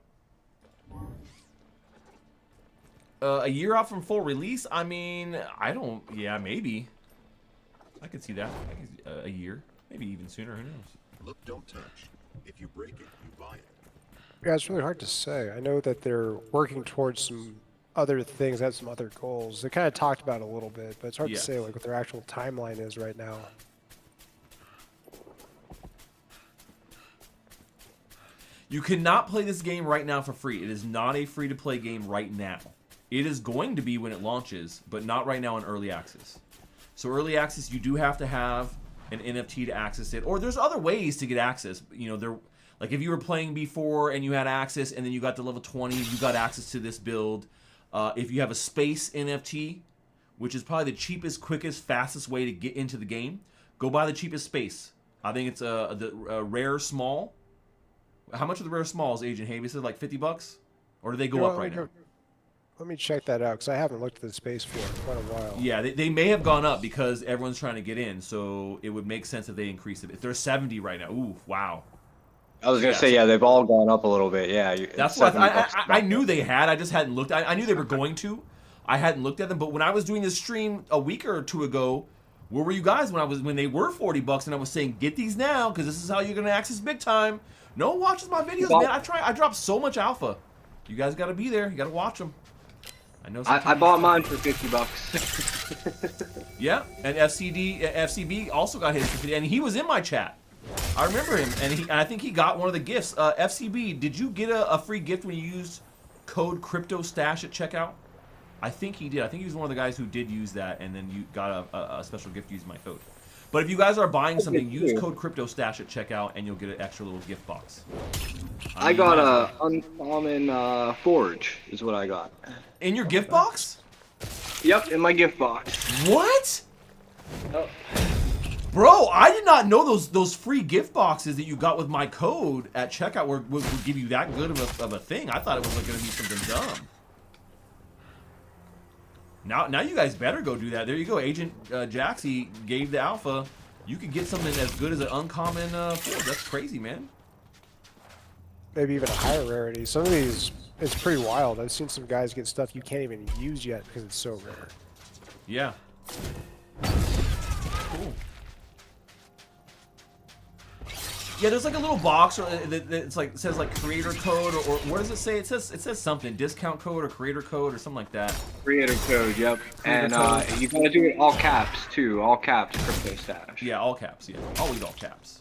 A year out from full release? I mean, yeah, maybe. I could see that. A year. Maybe even sooner, who knows? Look, don't touch. If you break it, you buy it. Yeah, it's really hard to say. I know that they're working towards some other things, have some other goals. They kind of talked about it a little bit, but it's hard to say like what their actual timeline is right now. You cannot play this game right now for free. It is not a free-to-play game right now. It is going to be when it launches, but not right now in early access. So early access, you do have to have an NFT to access it, or there's other ways to get access. You know, there, like if you were playing before and you had access, and then you got to level 20, you got access to this build. If you have a space NFT, which is probably the cheapest, quickest, fastest way to get into the game, go buy the cheapest space. I think it's the rare small. How much are the rare smalls, Agent Hayes? Is it like $50, or do they go up right now? Let me check that out because I haven't looked at the space for quite a while. Yeah, they may have gone up because everyone's trying to get in, so it would make sense if they increase it. If they're 70 right now, ooh, wow. I was gonna say, yeah, they've all gone up a little bit. Yeah, that's what I knew they had. I just hadn't looked. I knew they were going to. I hadn't looked at them, but when I was doing this stream a week or two ago, where were you guys when they were $40 and I was saying get these now because this is how you're gonna access big time. No one watches my videos, man. I drop so much alpha. You guys got to be there. You got to watch them. I know. I bought mine for $50. Yeah, and FCB also got his for 50, and he was in my chat. I remember him, and I think he got one of the gifts. FCB, did you get a free gift when you used code CryptoStache at checkout? I think he did. I think he was one of the guys who did use that, and then you got a special gift using my code. But if you guys are buying something, use code CryptoStache at checkout, and you'll get an extra little gift box. I got a uncommon forge, is what I got. In your gift box? Yep, in my gift box. What? Oh. Bro, I did not know those free gift boxes that you got with my code at checkout would give you that good of a thing. I thought it was like going to be something dumb. Now you guys better go do that. There you go. Agent Jaxie gave the alpha. You could get something as good as an uncommon forge. That's crazy, man. Maybe even a higher rarity. Some of these, it's pretty wild. I've seen some guys get stuff you can't even use yet because it's so rare. Yeah. Cool. Yeah, there's like a little box, or it's like, it says like creator code, or what does it say? It says something, discount code or creator code or something like that. Creator code, yep. And you gotta do it all caps too, all caps, CryptoStache. Yeah, all caps. Yeah, always all caps.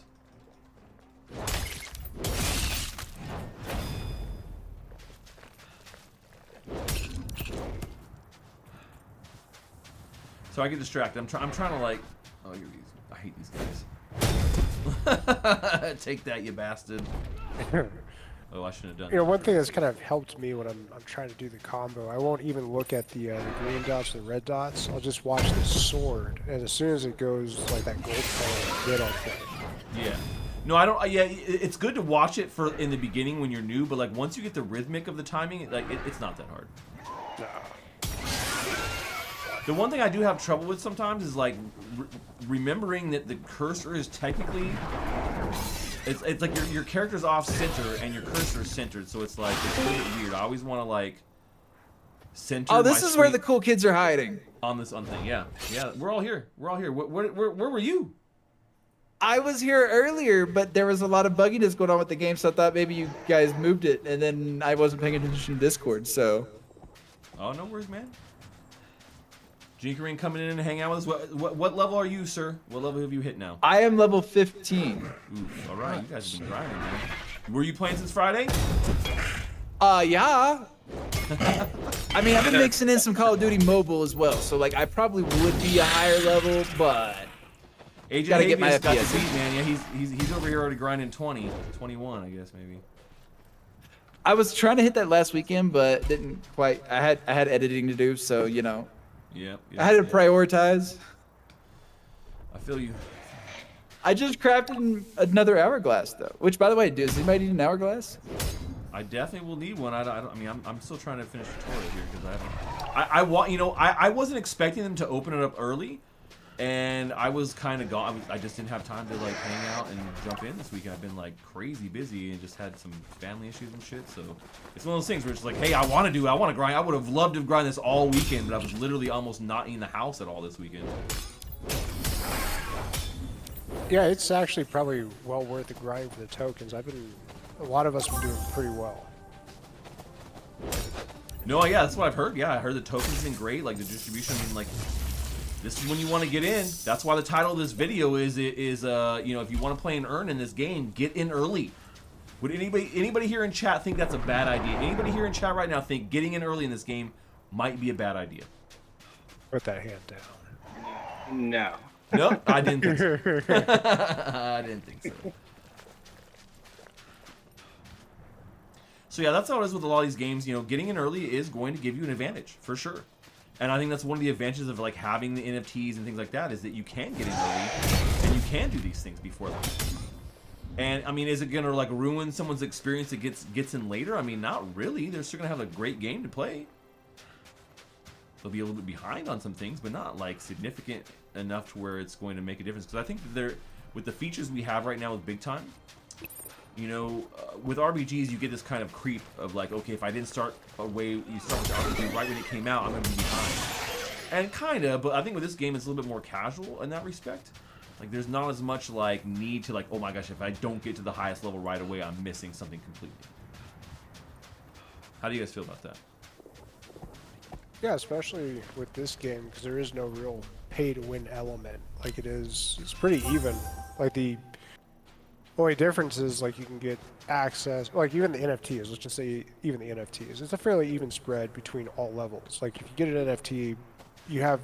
So I get distracted. I'm trying to like. Oh, I hate these guys. Take that, you bastard. Oh, I shouldn't have done that. You know, one thing that's kind of helped me when I'm trying to do the combo, I won't even look at the green dots or the red dots. I'll just watch the sword, and as soon as it goes like that gold color, then I'll play. Yeah. No, I don't. Yeah, it's good to watch it for in the beginning when you're new, but like once you get the rhythmic of the timing, like it's not that hard. No. The one thing I do have trouble with sometimes is like remembering that the cursor is technically it's like your character's off center and your cursor is centered, so it's like it's a little bit weird. I always want to like center. Oh, this is where the cool kids are hiding. On this thing, yeah, we're all here. We're all here. Where were you? I was here earlier, but there was a lot of bugginess going on with the game, so I thought maybe you guys moved it, and then I wasn't paying attention to Discord, so. Oh, no worries, man. Jinkering coming in and hang out with us. What level are you, sir? What level have you hit now? I am level 15. Ooh, all right, you guys have been grinding, man. Were you playing since Friday? Yeah. I mean, I've been mixing in some Call of Duty Mobile as well, so like I probably would be a higher level, but Agent gotta get my Havius got the FPS. beat, man. Yeah, he's over here already grinding 20, 21, I guess maybe. I was trying to hit that last weekend, but didn't quite. I had editing to do, so you know, Yep. I had to prioritize. I feel you. I just crafted another hourglass though. Which, by the way, does anybody need an hourglass? I definitely will need one. I mean, I'm still trying to finish the tutorial here because I wasn't expecting them to open it up early, and I was kind of gone. I just didn't have time to like hang out and jump in this weekend. I've been like crazy busy and just had some family issues and shit. So it's one of those things where it's like, hey, I want to grind. I would have loved to grind this all weekend, but I was literally almost not in the house at all this weekend. Yeah, it's actually probably well worth the grind for the tokens. A lot of us have been doing pretty well. No, yeah, that's what I've heard. Yeah, I heard the tokens have been great. Like the distribution, I mean, like this is when you want to get in. That's why the title of this video is you know, if you want to play and earn in this game, get in early. Would anybody here in chat think that's a bad idea? Anybody here in chat right now think getting in early in this game might be a bad idea? Put that hand down. No. No, I didn't think so. I didn't think so. So yeah, that's how it is with a lot of these games. You know, getting in early is going to give you an advantage for sure. And I think that's one of the advantages of like having the NFTs and things like that is that you can get in early and you can do these things before them. And I mean, is it gonna like ruin someone's experience that gets in later? I mean, not really. They're still gonna have a great game to play. They'll be a little bit behind on some things, but not like significant enough to where it's going to make a difference. Because I think that they're with the features we have right now with Big Time. You know, with RBGs, you get this kind of creep of like, okay, if I didn't start you start with the RPG right when it came out, I'm gonna be behind. And kinda, but I think with this game, it's a little bit more casual in that respect. Like, there's not as much like need to like, oh my gosh, if I don't get to the highest level right away, I'm missing something completely. How do you guys feel about that? Yeah, especially with this game because there is no real pay-to-win element. Like it's pretty even. Like the only difference is like you can get access, like even the NFTs, let's just say even the NFTs, it's a fairly even spread between all levels. Like if you get an NFT, you have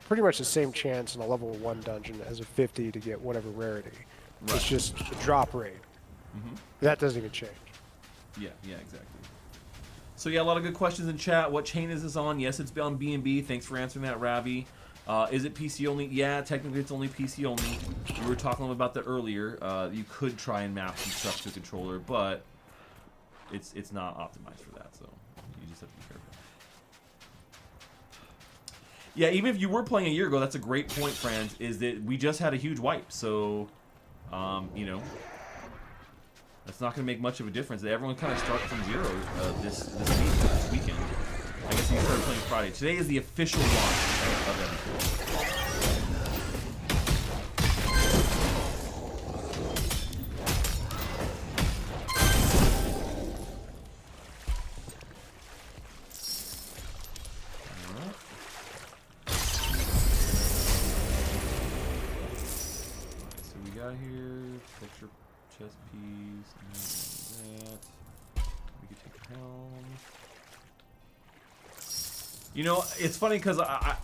pretty much the same chance in a level 1 dungeon as a 50 to get whatever rarity. Right. It's just the drop rate. Mm-hmm. That doesn't even change. Yeah, exactly. So yeah, a lot of good questions in chat. What chain is this on? Yes, it's on BNB. Thanks for answering that, Ravi. Is it PC only? Yeah, technically it's only PC only. We were talking about that earlier. You could try and map some stuff to the controller, but it's not optimized for that, so you just have to be careful. Yeah, even if you were playing a year ago, that's a great point, friends, is that we just had a huge wipe, so, you know, that's not going to make much of a difference. Everyone kind of starts from zero this weekend. I guess you started playing Friday. Today is the official launch of everything. Alright. So we got here picture chest piece and that. We can take the helm. You know, it's funny because I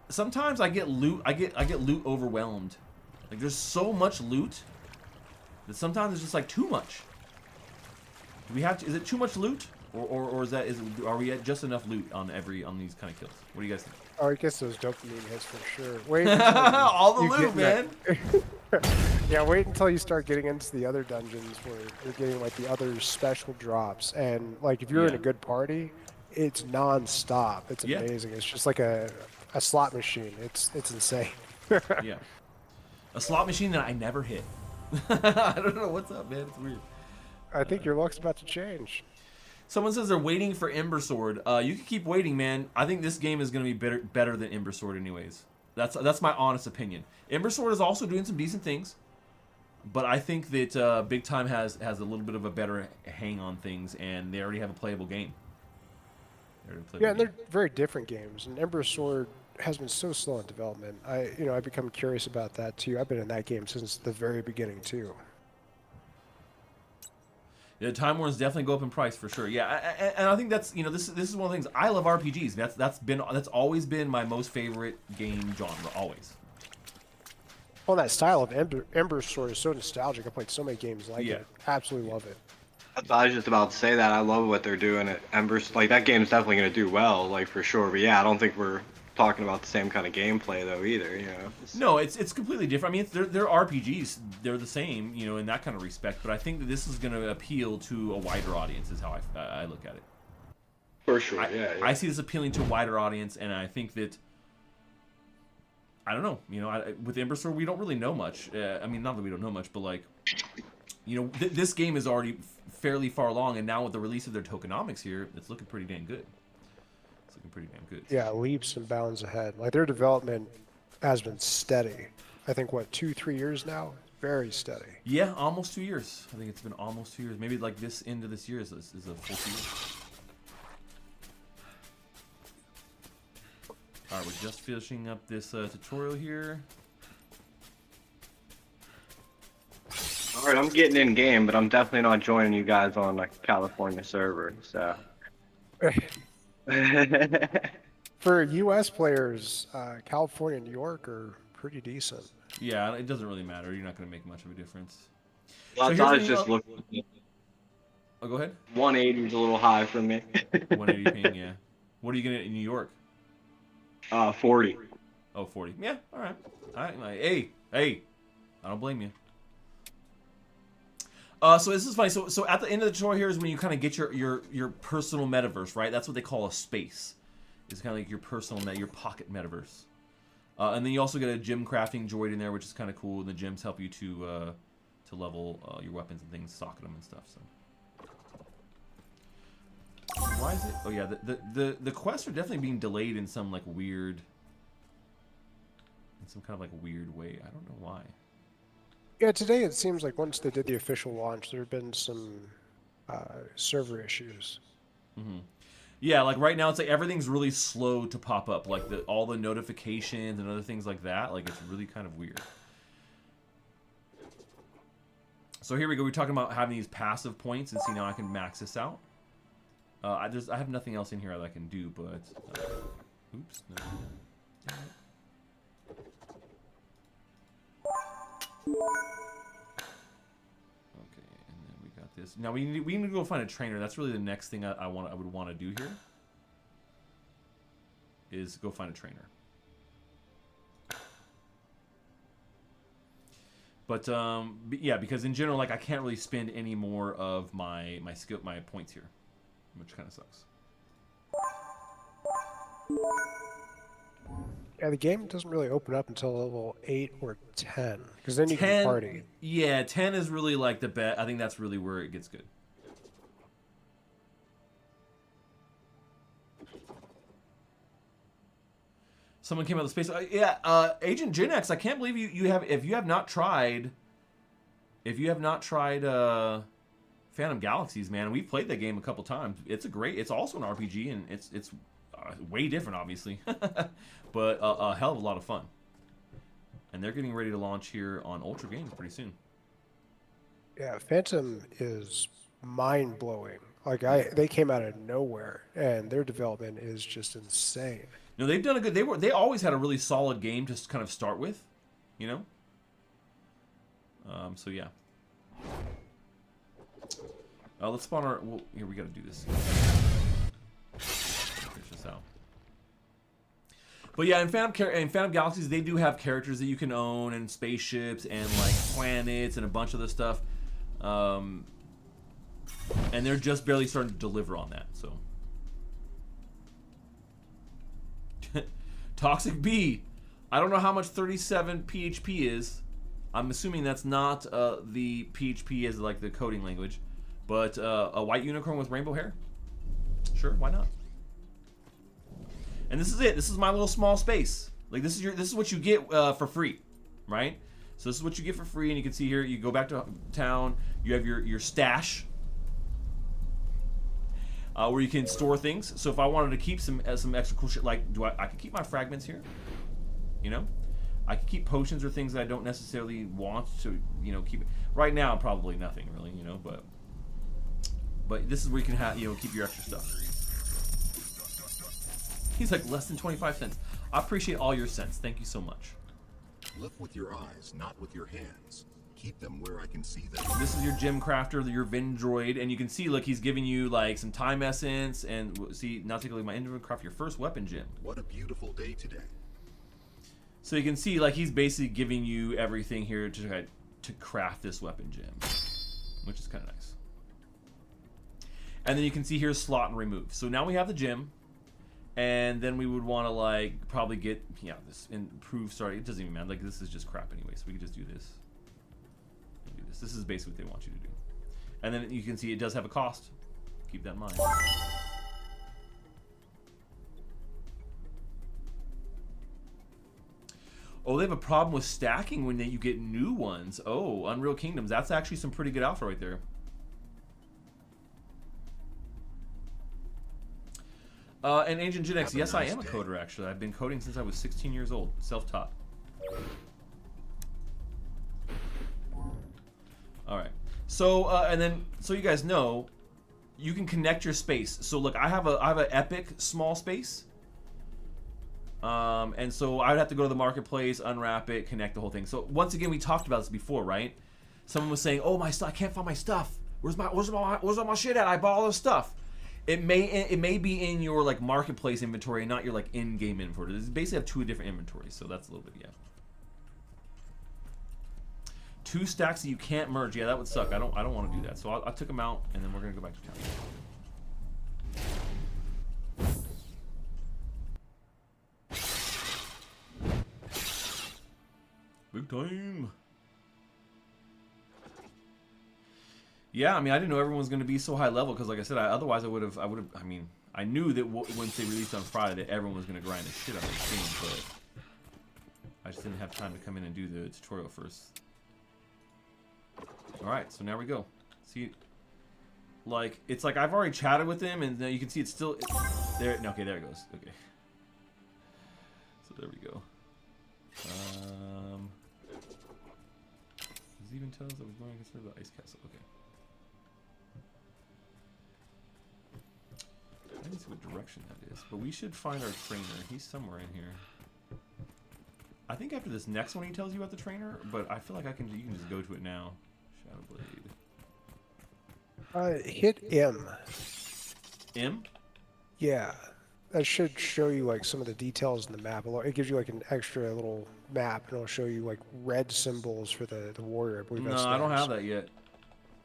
sometimes I get loot loot overwhelmed. Like there's so much loot that sometimes it's just like too much. Do we have to? Is it too much loot, or are we at just enough loot on these kind of kills? What do you guys think? Oh, I guess those dopamine hits for sure. Wait all the loot, man. Yeah, wait until you start getting into the other dungeons where you're getting like the other special drops, and like if you're in a good party. It's non-stop. It's amazing. It's just like a slot machine. It's insane. Yeah. A slot machine that I never hit. I don't know what's up, man. It's weird. I think your luck's about to change. Someone says they're waiting for Ember Sword. You can keep waiting, man. I think this game is going to be better than Ember Sword anyways. That's my honest opinion. Ember Sword is also doing some decent things. But I think that Big Time has a little bit of a better hang on things, and they already have a playable game. Yeah, and they're very different games. And Ember Sword has been so slow in development. I've become curious about that too. I've been in that game since the very beginning too. Yeah, Time Warns definitely go up in price for sure. Yeah, and I think that's this is one of the things I love RPGs. That's always been my most favorite game genre, always. Well, that style of Ember Sword is so nostalgic. I played so many games like it. Absolutely love it. I was just about to say that. I love what they're doing at Embers. Like, that game's definitely going to do well, like, for sure. But yeah, I don't think we're talking about the same kind of gameplay, though, either, you know? No, it's completely different. I mean, they're RPGs. They're the same, in that kind of respect. But I think that this is going to appeal to a wider audience, is how I look at it. For sure, yeah. I see this appealing to a wider audience, and I think that, I don't know, with Ember Sword, we don't really know much. I mean, not that we don't know much, but, like, this game is already fairly far along, and now with the release of their tokenomics here, it's looking pretty damn good. It's looking pretty damn good. Yeah, leaps and bounds ahead. Like, their development has been steady. I think, 2-3 years now? Very steady. Yeah, almost 2 years. I think it's been almost 2 years. Maybe like this end of this year is a full 2 years. Alright, we're just finishing up this tutorial here. Alright, I'm getting in game, but I'm definitely not joining you guys on the California server, so. For U.S. players, California and New York are pretty decent. Yeah, it doesn't really matter. You're not going to make much of a difference. Well, So I here's was the- just looking. Oh, go ahead. 180 is a little high for me. 180 ping, yeah. What are you getting in New York? 40. Oh, 40. Yeah, all right. All right. Hey, I don't blame you. So this is funny. So at the end of the tutorial here is when you kind of get your personal metaverse, right? That's what they call a space. It's kind of like your personal your pocket metaverse. And then you also get a gem crafting droid in there, which is kind of cool. And the gems help you to level your weapons and things, socket them and stuff. So why is it? Oh yeah, the quests are definitely being delayed in some like weird, weird way. I don't know why. Yeah, today it seems like once they did the official launch, there have been some server issues. Mm-hmm. Yeah, like right now it's like everything's really slow to pop up. Like all the notifications and other things like that. Like it's really kind of weird. So here we go. We're talking about having these passive points, and see now I can max this out. I have nothing else in here that I can do, but oops. No. Okay, and then we got this. Now we need to go find a trainer. That's really the next thing I would want to do here. Is go find a trainer. But yeah, because in general, like I can't really spend any more of my points here, which kind of sucks. Yeah, the game doesn't really open up until level 8 or 10, because then you can party. Yeah, 10 is really like the bet. I think that's really where it gets good. Someone came out of the space. Yeah, Agent Gen X. I can't believe you have. If you have not tried Phantom Galaxies, man, we've played that game a couple times. It's also an RPG, and it's way different, obviously, but a hell of a lot of fun. And they're getting ready to launch here on Ultra Games pretty soon. Yeah, Phantom is mind-blowing. Like they came out of nowhere, and their development is just insane. No, they've done a good. They always had a really solid game to kind of start with, you know. So yeah. Let's spawn our. Well, here we got to do this. Finish this out. But yeah, in Phantom Galaxies, they do have characters that you can own, and spaceships, and like planets, and a bunch of other stuff. And they're just barely starting to deliver on that. So. Toxic B. I don't know how much 37 PHP is. I'm assuming that's not the PHP as like the coding language, but a white unicorn with rainbow hair. Sure, why not? And this is it. This is my little small space. Like this is what you get for free, right? So this is what you get for free, and you can see here. You go back to town. You have your stash. where you can store things. So if I wanted to keep some extra cool shit, like I could keep my fragments here, you know. I could keep potions or things that I don't necessarily want to, you know, keep. Right now, probably nothing really, you know, but this is where you can have, you know, keep your extra stuff. He's like less than 25 cents. I appreciate all your cents. Thank you so much. Look with your eyes, not with your hands. Keep them where I can see them. This is your gem crafter, your Vendroid, and you can see, look, he's giving you like some time essence, and see, now take a look at my inventory, craft your first weapon gem. What a beautiful day today. So you can see, like, he's basically giving you everything here to craft this weapon gem, which is kind of nice. And then you can see here slot and remove. So now we have the gem, and then we would want to like probably get this improve. Sorry, it doesn't even matter. Like this is just crap anyway, so we can just do this. And do this. This is basically what they want you to do. And then you can see it does have a cost. Keep that in mind. Oh, they have a problem with stacking when you get new ones. Oh, Unreal Kingdoms. That's actually some pretty good alpha right there. And Ancient Gen X, yes, I am a coder, actually. I've been coding since I was 16 years old. Self-taught. Alright. So, and then, so you guys know, you can connect your space. So, look, I have an epic small space. And so I would have to go to the marketplace, unwrap it, connect the whole thing. So once again, we talked about this before, right? Someone was saying, "Oh, my stuff! I can't find my stuff. Where's all my shit at? I bought all this stuff." It may be in your like marketplace inventory, and not your like in-game inventory. It's basically have two different inventories, so that's a little bit Two stacks that you can't merge. Yeah, that would suck. I don't want to do that. So I took them out, and then we're gonna go back to town. Big time. Yeah, I mean, I didn't know everyone was going to be so high level because, like I said, otherwise I would have. I mean, I knew that once they released on Friday, that everyone was going to grind the shit out of this game, but I just didn't have time to come in and do the tutorial first. All right, so now we go. See, like it's like I've already chatted with them, and you can see it's still there. Okay, there it goes. Okay, so there we go. Does it even tell us that we're going to consider the ice castle? Okay. I didn't see what direction that is, but we should find our trainer. He's somewhere in here. I think after this next one he tells you about the trainer, but I feel like you can just go to it now. Shadowblade. Hit M. M? Yeah. That should show you like some of the details in the map. It gives you like an extra little map, and it'll show you like red symbols for the warrior. I believe No, that's I don't theirs. have that yet.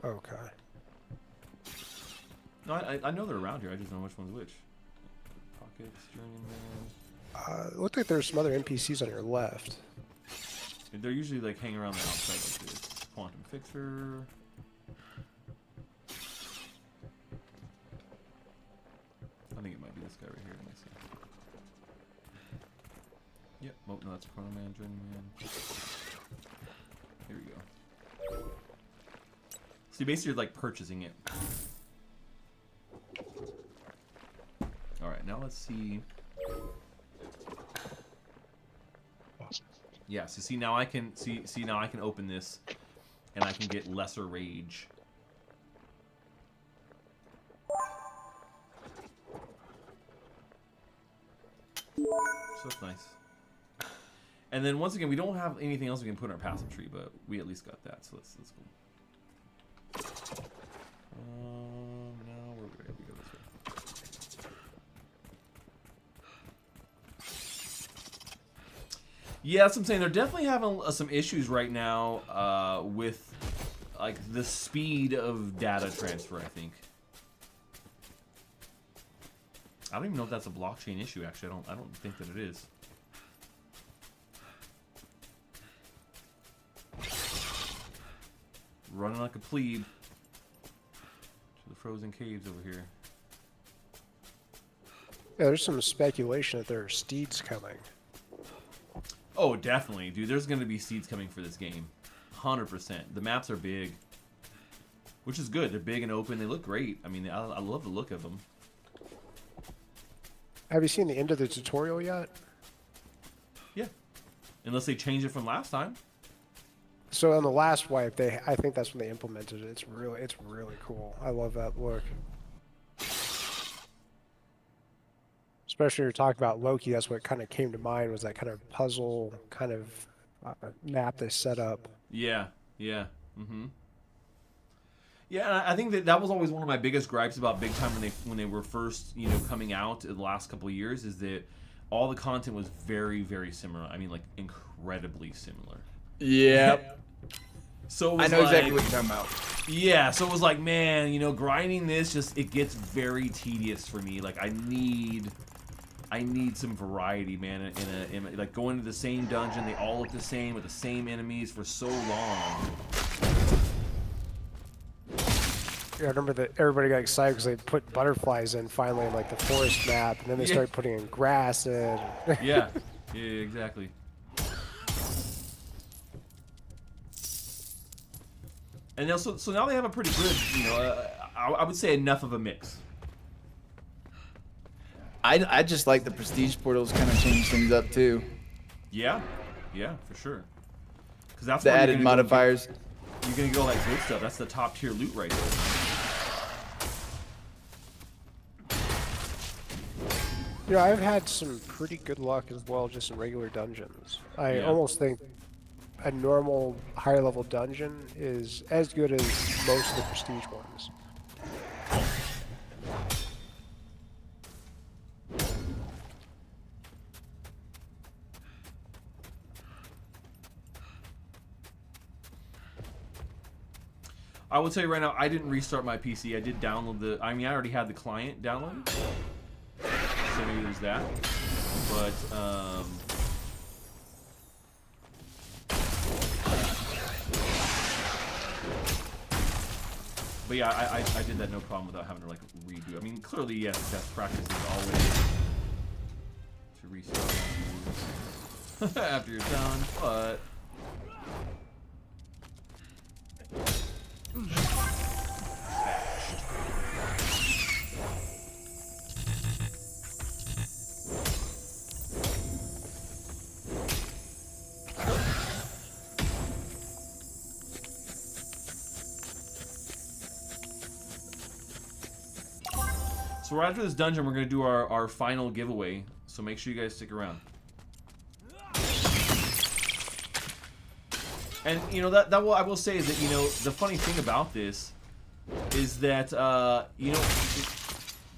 Okay. No, I know they're around here. I just don't know which one's which. Pockets, journeyman. It looked like there's some other NPCs on your left. They're usually like hanging around the outside like this. Quantum Fixer. I think it might be this guy right here. Let me see. Yep. Oh, no, that's Chrono Man, Journeyman. Here we go. So you basically are like purchasing it. Alright, now let's see. Yeah, so see now I can now I can open this and I can get lesser rage. So that's nice. And then once again, we don't have anything else we can put in our passive tree, but we at least got that, so let's go. Now we go this way. Yeah, that's what I'm saying. They're definitely having some issues right now with like the speed of data transfer, I think. I don't even know if that's a blockchain issue, actually. I don't think that it is. Running like a plebe to the frozen caves over here. Yeah, there's some speculation that there are steeds coming. Oh, definitely, dude. There's going to be seeds coming for this game. 100%. The maps are big, which is good. They're big and open. They look great. I mean, I love the look of them. Have you seen the end of the tutorial yet? Yeah. Unless they change it from last time. So on the last wipe, I think that's when they implemented it. It's really cool. I love that look. Especially when you're talking about Loki, that's what kind of came to mind, was that kind of puzzle kind of map they set up. Yeah, yeah. Mm-hmm. Yeah, and I think that was always one of my biggest gripes about Big Time when they were first, coming out in the last couple of years, is that all the content was very, very similar. I mean, like, incredibly similar. Yep. So it was I know exactly like, what you're talking about. Yeah, so it was like, man, grinding this it gets very tedious for me. Like, I need some variety, man. In like going to the same dungeon, they all look the same with the same enemies for so long. Yeah, I remember that everybody got excited because they put butterflies in finally in like the forest map, and then they started putting in grass in. Yeah, exactly. And also, so now they have a pretty good, I would say enough of a mix. I just like the prestige portals kind of change things up too. Yeah, for sure. Because that's The where added modifiers. You're gonna get all that good stuff. That's the top tier loot right there. I've had some pretty good luck as well, just in regular dungeons. I almost think a normal higher level dungeon is as good as most of the prestige ones. I will tell you right now, I didn't restart my PC. I did download I already had the client downloaded. So maybe there's that. But, But yeah, I did that no problem without having to like redo. I mean, clearly, yes, best practice is always to restart after you're done, but so right after this dungeon, we're going to do our final giveaway, so make sure you guys stick around. And, I will say is that, the funny thing about this is that,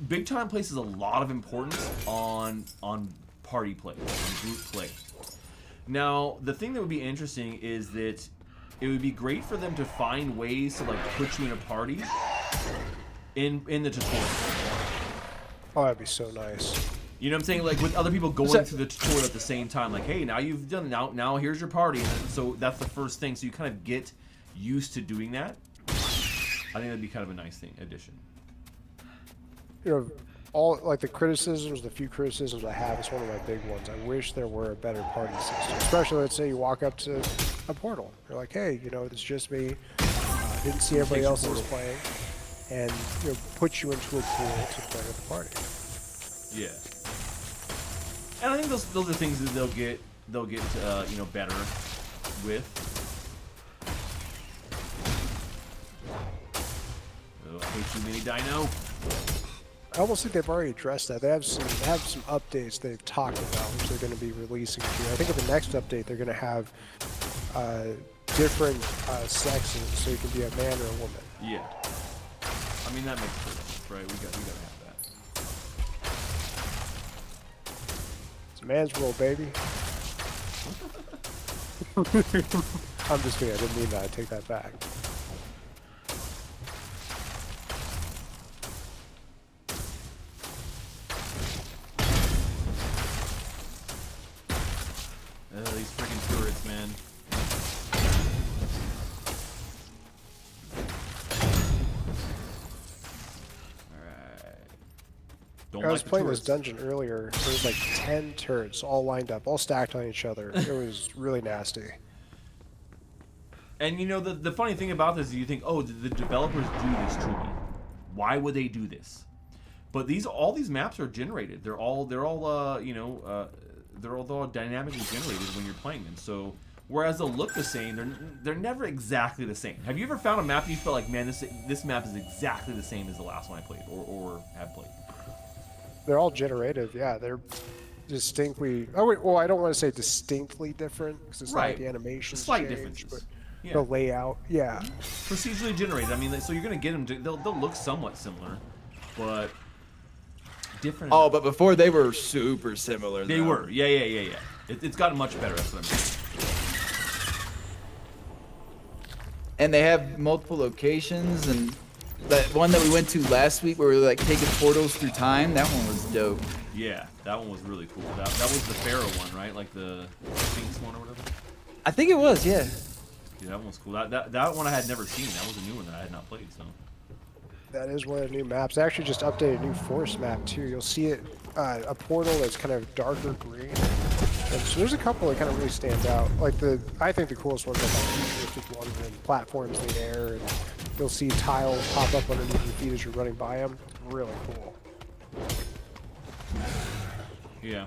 Big Time places a lot of importance on party play, on group play. Now, the thing that would be interesting is that it would be great for them to find ways to, like, put you in a party in the tutorial. Oh, that'd be so nice. You know what I'm saying? Like, with other people going through the tutorial at the same time. Like, hey, now you've done it. Now here's your party. And so that's the first thing. So you kind of get used to doing that. I think that'd be kind of a nice addition. All, like, the criticisms, the few criticisms I have, it's one of my big ones. I wish there were a better party system. Especially, let's say you walk up to a portal. You're like, hey, it's just me. Didn't see everybody else that was playing. And put you into a pool to play with the party. Yeah, and I think those are things that they'll get better with. Oh, I hate you, mini dino. I almost think they've already addressed that. They have some updates they've talked about, which they're going to be releasing to you. I think in the next update they're going to have different sexes, so you can be a man or a woman. Yeah. I mean, that makes sense, right? We gotta have that. It's a man's rule, baby. I'm just kidding. I didn't mean that. I take that back. These freaking turrets, man. I was playing this dungeon earlier. There was like 10 turrets all lined up, all stacked on each other. It was really nasty. And the funny thing about this is you think, oh, did the developers do this to me? Why would they do this? But all these maps are generated. They're all they're all dynamically generated when you're playing them. So whereas they'll look the same, they're never exactly the same. Have you ever found a map and you felt like, man, this map is exactly the same as the last one I played or have played? They're all generative. Yeah, they're distinctly. Oh wait, well, I don't want to say distinctly different because it's not like the animations Slight change, differences. but Yeah. the layout. Yeah, Procedurally generated. I mean, so you're gonna get them. They'll look somewhat similar, but different. Oh, but before they were super similar. They though. were. Yeah. It's gotten much better. That's what I mean. And they have multiple locations, and that one that we went to last week where we were like taking portals through time, that one was dope. Yeah, that one was really cool. That was the Pharaoh one, right? Like the Sphinx one or whatever. I think it was, yeah. Yeah, that one was cool. That one I had never seen. That was a new one that I had not played. So. that is one of the new maps. They actually just updated a new forest map too. You'll see it, a portal that's kind of darker green. And so there's a couple that kind of really stand out. Like I think the coolest ones are like futuristic ones and platforms in the air, and you'll see tiles pop up underneath your feet as you're running by them. Really cool. Yeah.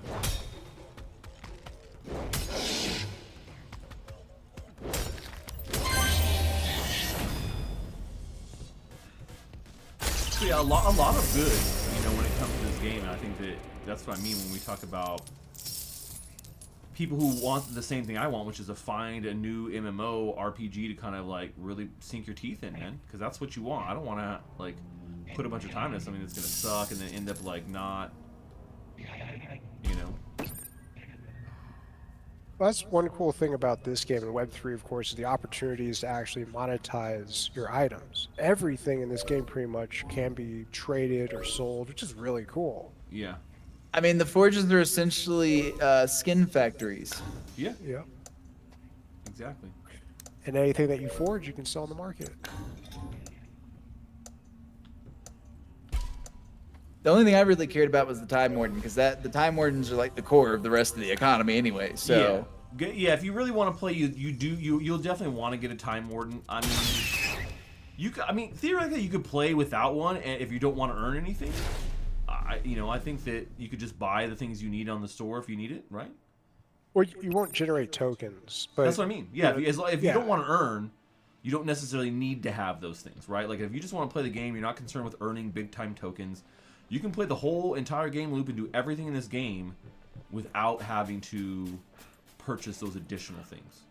So yeah, a lot of good, when it comes to this game, and I think that's what I mean when we talk about people who want the same thing I want, which is to find a new MMO RPG to kind of like really sink your teeth in, man, because that's what you want. I don't want to like put a bunch of time into something that's gonna suck and then end up like not, Well, that's one cool thing about this game and Web3, of course, is the opportunities to actually monetize your items. Everything in this game pretty much can be traded or sold, which is really cool. Yeah. I mean, the forges are essentially skin factories. Yeah. Yeah. Exactly. And anything that you forge, you can sell on the market. The only thing I really cared about was the Time Warden, because the Time Wardens are like the core of the rest of the economy anyway. So yeah, if you really want to play, you'll definitely want to get a Time Warden. I mean, theoretically you could play without one, and if you don't want to earn anything, I think that you could just buy the things you need on the store if you need it, right? Or you won't generate tokens, but That's what I mean. Yeah, if you yeah. don't want to earn, you don't necessarily need to have those things, right? Like if you just want to play the game, you're not concerned with earning big time tokens. You can play the whole entire game loop and do everything in this game without having to purchase those additional things.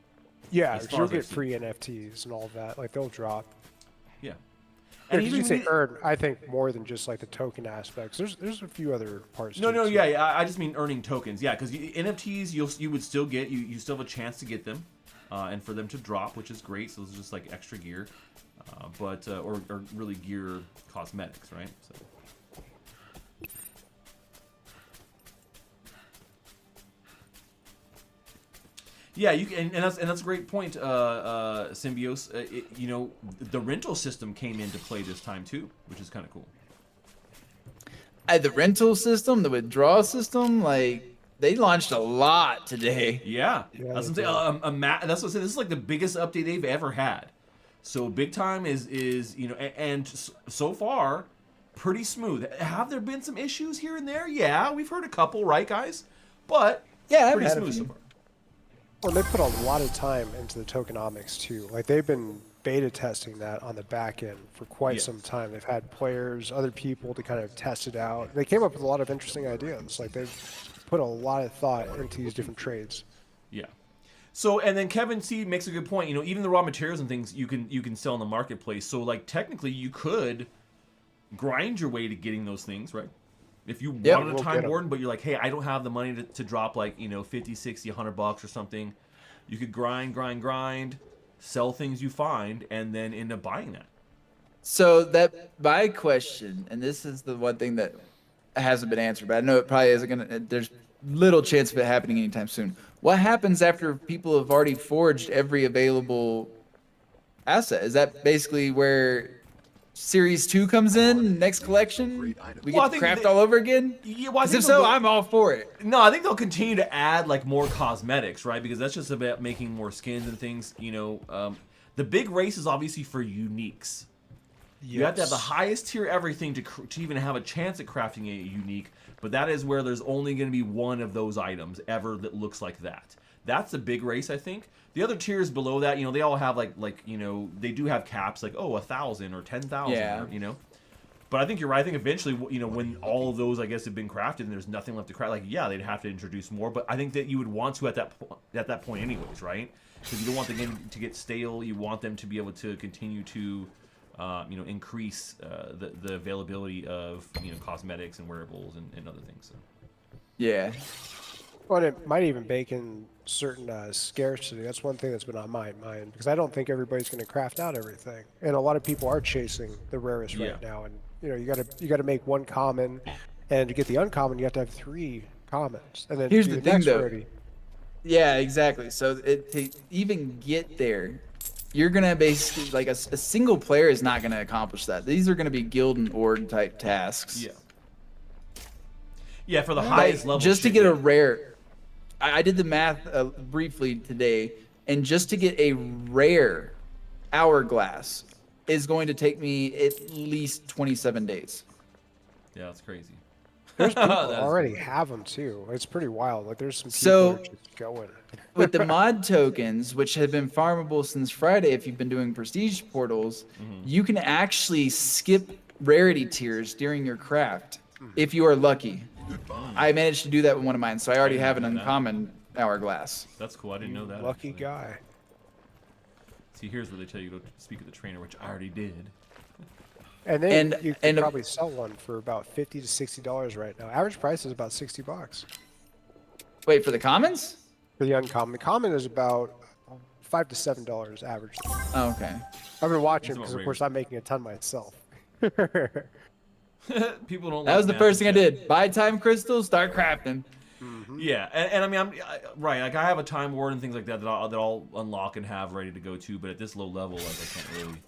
yeah, as 'cause far you'll as I've get seen. free NFTs and all of that. Like they'll drop. Yeah. And And if you even say earn, I think more than just like the token aspects. There's a few other parts. No, to it, too. yeah, I just mean earning tokens. Yeah, because NFTs you would still get, you still have a chance to get them, and for them to drop, which is great. So it's just like extra gear, but or really gear cosmetics, right? So. Yeah, you can, and that's a great point, Symbios. The rental system came into play this time too, which is kind of cool. the rental system, the withdrawal system, like they launched a lot today. Yeah, Yeah, that's what they I'm saying. That's what I'm saying. This is like the biggest update they've ever had. So big time is and so far pretty smooth. Have there been some issues here and there? Yeah, we've heard a couple, right, guys? But Yeah, I've pretty had a smooth so few. far. Well, they put a lot of time into the tokenomics too. Like they've been beta testing that on the back end for quite Yes. some time. They've had players, other people to kind of test it out. They came up with a lot of interesting ideas. Like they've put a lot of thought into these different trades. Yeah. So and then Kevin C makes a good point. Even the raw materials and things you can sell in the marketplace. So like technically you could grind your way to getting those things, right? If you Yep. wanted a We'll Time get 'em. Warden, but you're like, hey, I don't have the money to drop like, 50, 60, $100 or something, you could grind, sell things you find, and then end up buying that. So that my question, and this is the one thing that hasn't been answered, but I know it probably isn't gonna. There's little chance of it happening anytime soon. What happens after people have already forged every available asset? Is that basically where Series 2 comes in, next collection? We Well, I get to think craft they- all over again? Yeah, well, I 'Cause think if they'll so, go- I'm all for it. No, I think they'll continue to add like more cosmetics, right? Because that's just about making more skins and things. The big race is obviously for uniques. You have to have the Yes. highest tier everything to even have a chance at crafting a unique, but that is where there's only going to be one of those items ever that looks like that. That's the big race, I think. The other tiers below that, they all have like they do have caps like 1,000 or 10,000, Yeah. But I think you're right. I think eventually, when all of those, I guess, have been crafted and there's nothing left to craft, like, yeah, they'd have to introduce more. But I think that you would want to at that point anyways, right? Because you don't want the game to get stale. You want them to be able to continue to, increase the availability of, cosmetics and wearables and other things. So. Yeah. Well, it might even bake in certain scarcity. That's one thing that's been on my mind because I don't think everybody's going to craft out everything, and a lot of people are chasing the rarest right now. And you gotta make one common, and to get the uncommon, you have to have 3 commons, and then Here's do the thing, next though. rarity. Yeah, exactly. So to even get there, you're gonna basically like a single player is not gonna accomplish that. These are gonna be guild and org type tasks. Yeah. Yeah, for the highest level. Just to shit, get yeah. a rare. I did the math briefly today, and just to get a rare hourglass is going to take me at least 27 days. Yeah, that's crazy. There's people That is already crazy. have them too. It's pretty wild. Like there's some people So- that are just going. With the mod tokens, which have been farmable since Friday, if you've been doing prestige portals, you can actually skip rarity tiers during your craft if you are lucky. I managed to do that with one of mine, so I already have an know that. uncommon hourglass. That's cool. I didn't know that. Lucky actually. guy. See, here's where they tell you to go speak with the trainer, which I already did. And then And- you can and- probably sell one for about $50 to $60 right now. Average price is about $60 Wait, for the commons? for the uncommon. The common is about $5 to $7 average. Oh, okay. I've been watching It's about because, of course, I'm making a ton myself. People don't. That like was the math first thing I and shit. did. Buy time crystals, start crafting. Yeah, and I mean, right. Like I have a time ward and things like that I'll unlock and have ready to go to. But at this low level, like I can't really.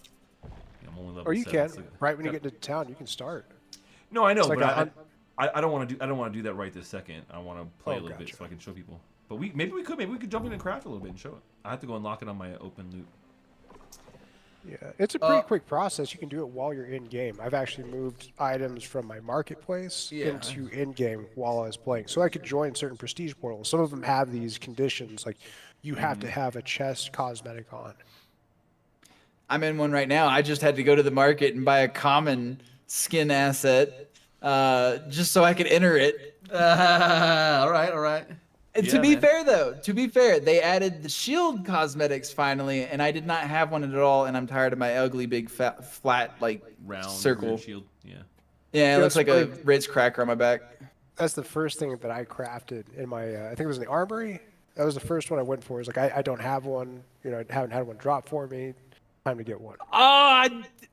I'm only level Or you 7, can. so- Right when you get into town, you can start. No, I know, It's like but a hun- I don't want to do. I don't want to do that right this second. I want to play Oh, a little bit gotcha. so I can show people. But maybe we could jump in and craft a little bit and show it. I have to go unlock it on my open loot. Yeah, it's a pretty quick process. You can do it while you're in game. I've actually moved items from my marketplace into in game while I was playing, so I could join certain prestige portals. Some of them have these conditions, like you have to have a chest cosmetic on. I'm in one right now. I just had to go to the market and buy a common skin asset just so I could enter it. All right. And Yeah, to be man. fair, though, they added the shield cosmetics finally, and I did not have one at all, and I'm tired of my ugly, big, flat, like, Round circle. grid shield. Yeah. Yeah, it Yeah, looks like it's a pretty- Ritz cracker on my back. That's the first thing that I crafted in my. I think it was in the armory. That was the first one I went for. It was like I don't have one. I haven't had one drop for me. Time to get one.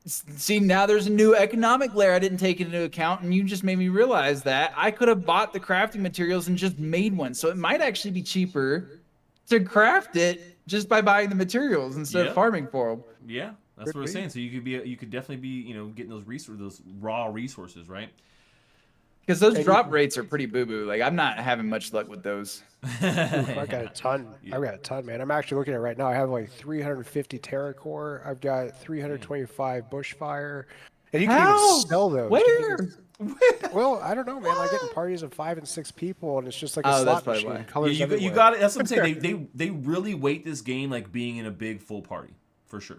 See, now there's a new economic layer I didn't take into account, and you just made me realize that I could have bought the crafting materials and just made one. So it might actually be cheaper to craft it just by buying the materials instead Yeah. of farming for them. Yeah, that's Could what I was be. saying. So you could definitely be, getting those raw resources, right? Because those drop rates are pretty boo-boo. Like, I'm not having much luck with those. I got a ton. I've got a ton, man. I'm actually looking at it right now. I have like 350 terracore. I've got 325 bushfire. And you can How? even sell those. Where? Well, I don't know, man. I get in parties of 5 and 6 people, and it's just like a Oh, that's slot probably machine. why. Colors you everywhere. got it. That's what I'm saying. They really weight this game like being in a big full party for sure.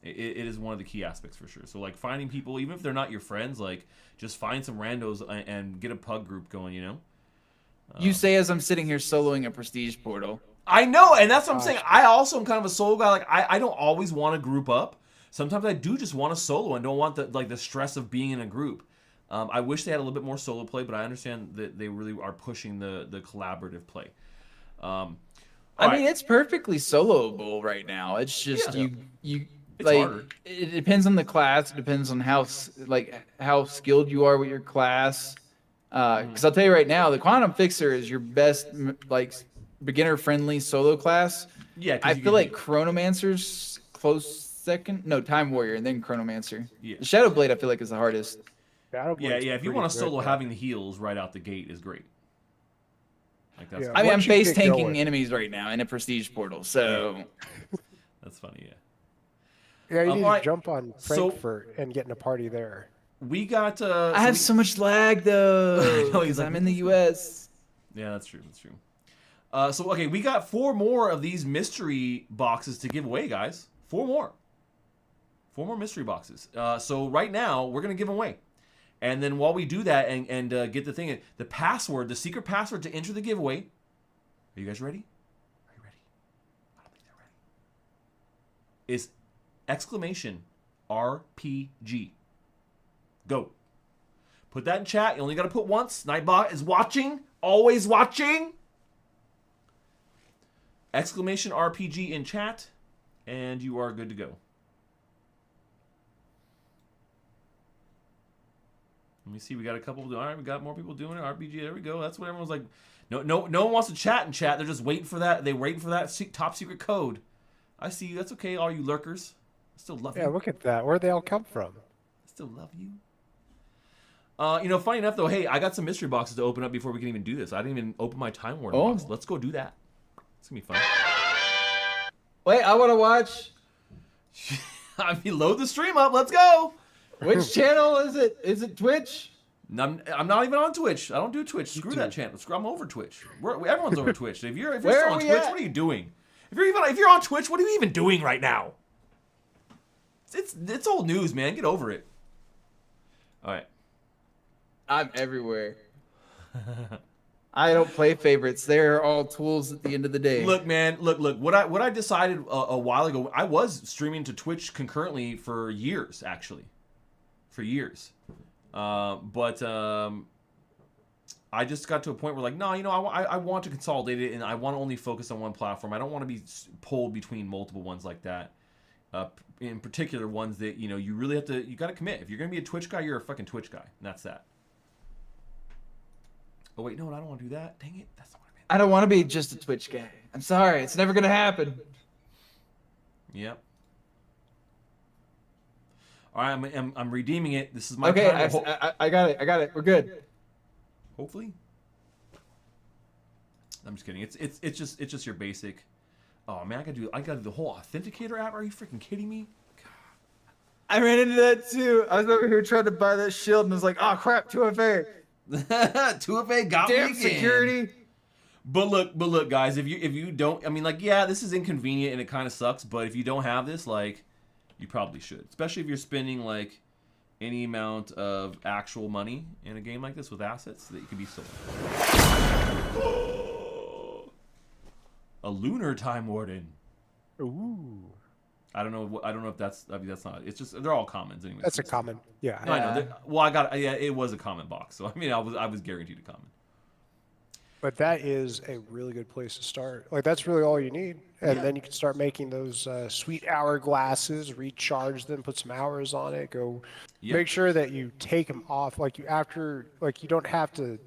It is one of the key aspects for sure. So like finding people, even if they're not your friends, like just find some randos and get a pug group going. You say as I'm sitting here soloing a prestige portal. I know, and that's what I'm saying. I also am kind of a solo guy. Like I don't always want to group up. Sometimes I do just want to solo and don't want the stress of being in a group. I wish they had a little bit more solo play, but I understand that they really are pushing the collaborative play. I Alright. mean, it's perfectly soloable right now. It's just Yeah. you It's like harder. it depends on the class. It depends on how skilled you are with your class. Because I'll tell you right now, the Quantum Fixer is your best beginner friendly solo class. Yeah, 'cause I you feel can- like Chronomancer's close second. No, Time Warrior and then Chronomancer. Yeah. The Shadow Blade I feel like is the hardest. Battle Yeah. Blade's If you pretty want to good, solo, man. having the heals right out the gate is great. Like that's Yeah. I mean, I'm Once you base get tanking going. enemies right now in a prestige portal, so that's funny. Yeah. Yeah, you need all to right, jump on so- Frankfurt and get in a party there. We got. I have so much lag though. know, he's Because like, I'm in the U.S. Yeah, that's true. That's true. So okay, we got 4 more of these mystery boxes to give away, guys. 4 more. 4 more mystery boxes. So right now we're gonna give them away, and then while we do that and get the thing, the password, the secret password to enter the giveaway. Are you guys ready? Are you ready? I don't think they're ready. Is exclamation RPG. Go. Put that in chat. You only got to put once. Nightbot is watching. Always watching. Exclamation RPG in chat. And you are good to go. Let me see. We got a couple. All right, we got more people doing it. RPG. There we go. That's what everyone's like. No one wants to chat in chat. They're just waiting for that. They waiting for that top secret code. I see you. That's okay. All you lurkers. I still love you. Yeah, look at that. Where'd they all come from? I still love you. Funny enough though, hey, I got some mystery boxes to open up before we can even do this. I didn't even open my Time Warden box. Let's go do that. It's gonna be fun. Wait, I want to watch. I mean, load the stream up. Let's go. Which channel is it? Is it Twitch? I'm not even on Twitch. I don't do Twitch. Screw that channel. I'm over Twitch. Everyone's over Twitch. If you're still on Twitch, what are you doing? If you're on Twitch, what are you even doing right now? It's old news, man. Get over it. All right. I'm everywhere. I don't play favorites. They're all tools at the end of the day. Look, man. Look. What I decided a while ago. I was streaming to Twitch concurrently for years, actually. For years. But I just got to a point where, like, no, I want to consolidate it, and I want to only focus on one platform. I don't want to be pulled between multiple ones like that. In particular, ones that you really have to. You got to commit. If you're gonna be a Twitch guy, you're a fucking Twitch guy, and that's that. Oh wait, no, I don't want to do that. Dang it, that's not what I meant. I don't want to be just a Twitch guy. I'm sorry, it's never gonna happen. Yep. All right, I'm redeeming it. This is my Okay, time. I got it. I got it. We're good. Hopefully. I'm just kidding. It's just your basic. Oh man, I gotta do the whole authenticator app. Are you freaking kidding me? I ran into that too. I was over here trying to buy that shield and was like, oh crap, 2FA. 2FA got Damn me again. security. But look, guys. If you don't, I mean, like, yeah, this is inconvenient and it kind of sucks. But if you don't have this, like, you probably should. Especially if you're spending like any amount of actual money in a game like this with assets that you can be sold. A lunar Time Warden. Ooh. I don't know if that's. I mean, that's not. It's just they're all commons anyway. That's a common. Yeah. No, I know. Well, I got. Yeah, it was a common box. So I mean, I was guaranteed a common. But that is a really good place to start. Like, that's really all you need. And then you can start making those sweet hourglasses, recharge them, put some hours on it, go make sure that you take them off. Like, you don't have to,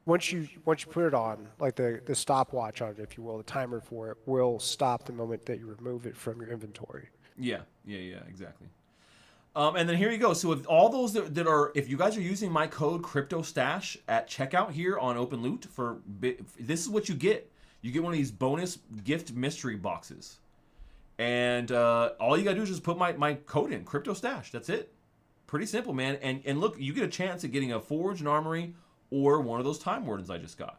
once you put it on, like the stopwatch on it, if you will, the timer for it will stop the moment that you remove it from your inventory. Yeah, exactly. And then here you go. So if all those that are, if you guys are using my code CryptoStache at checkout here on OpenLoot this is what you get. You get one of these bonus gift mystery boxes, and all you gotta do is just put my code in CryptoStache. That's it. Pretty simple, man. And look, you get a chance at getting a Forge, an Armory, or one of those Time Wardens I just got.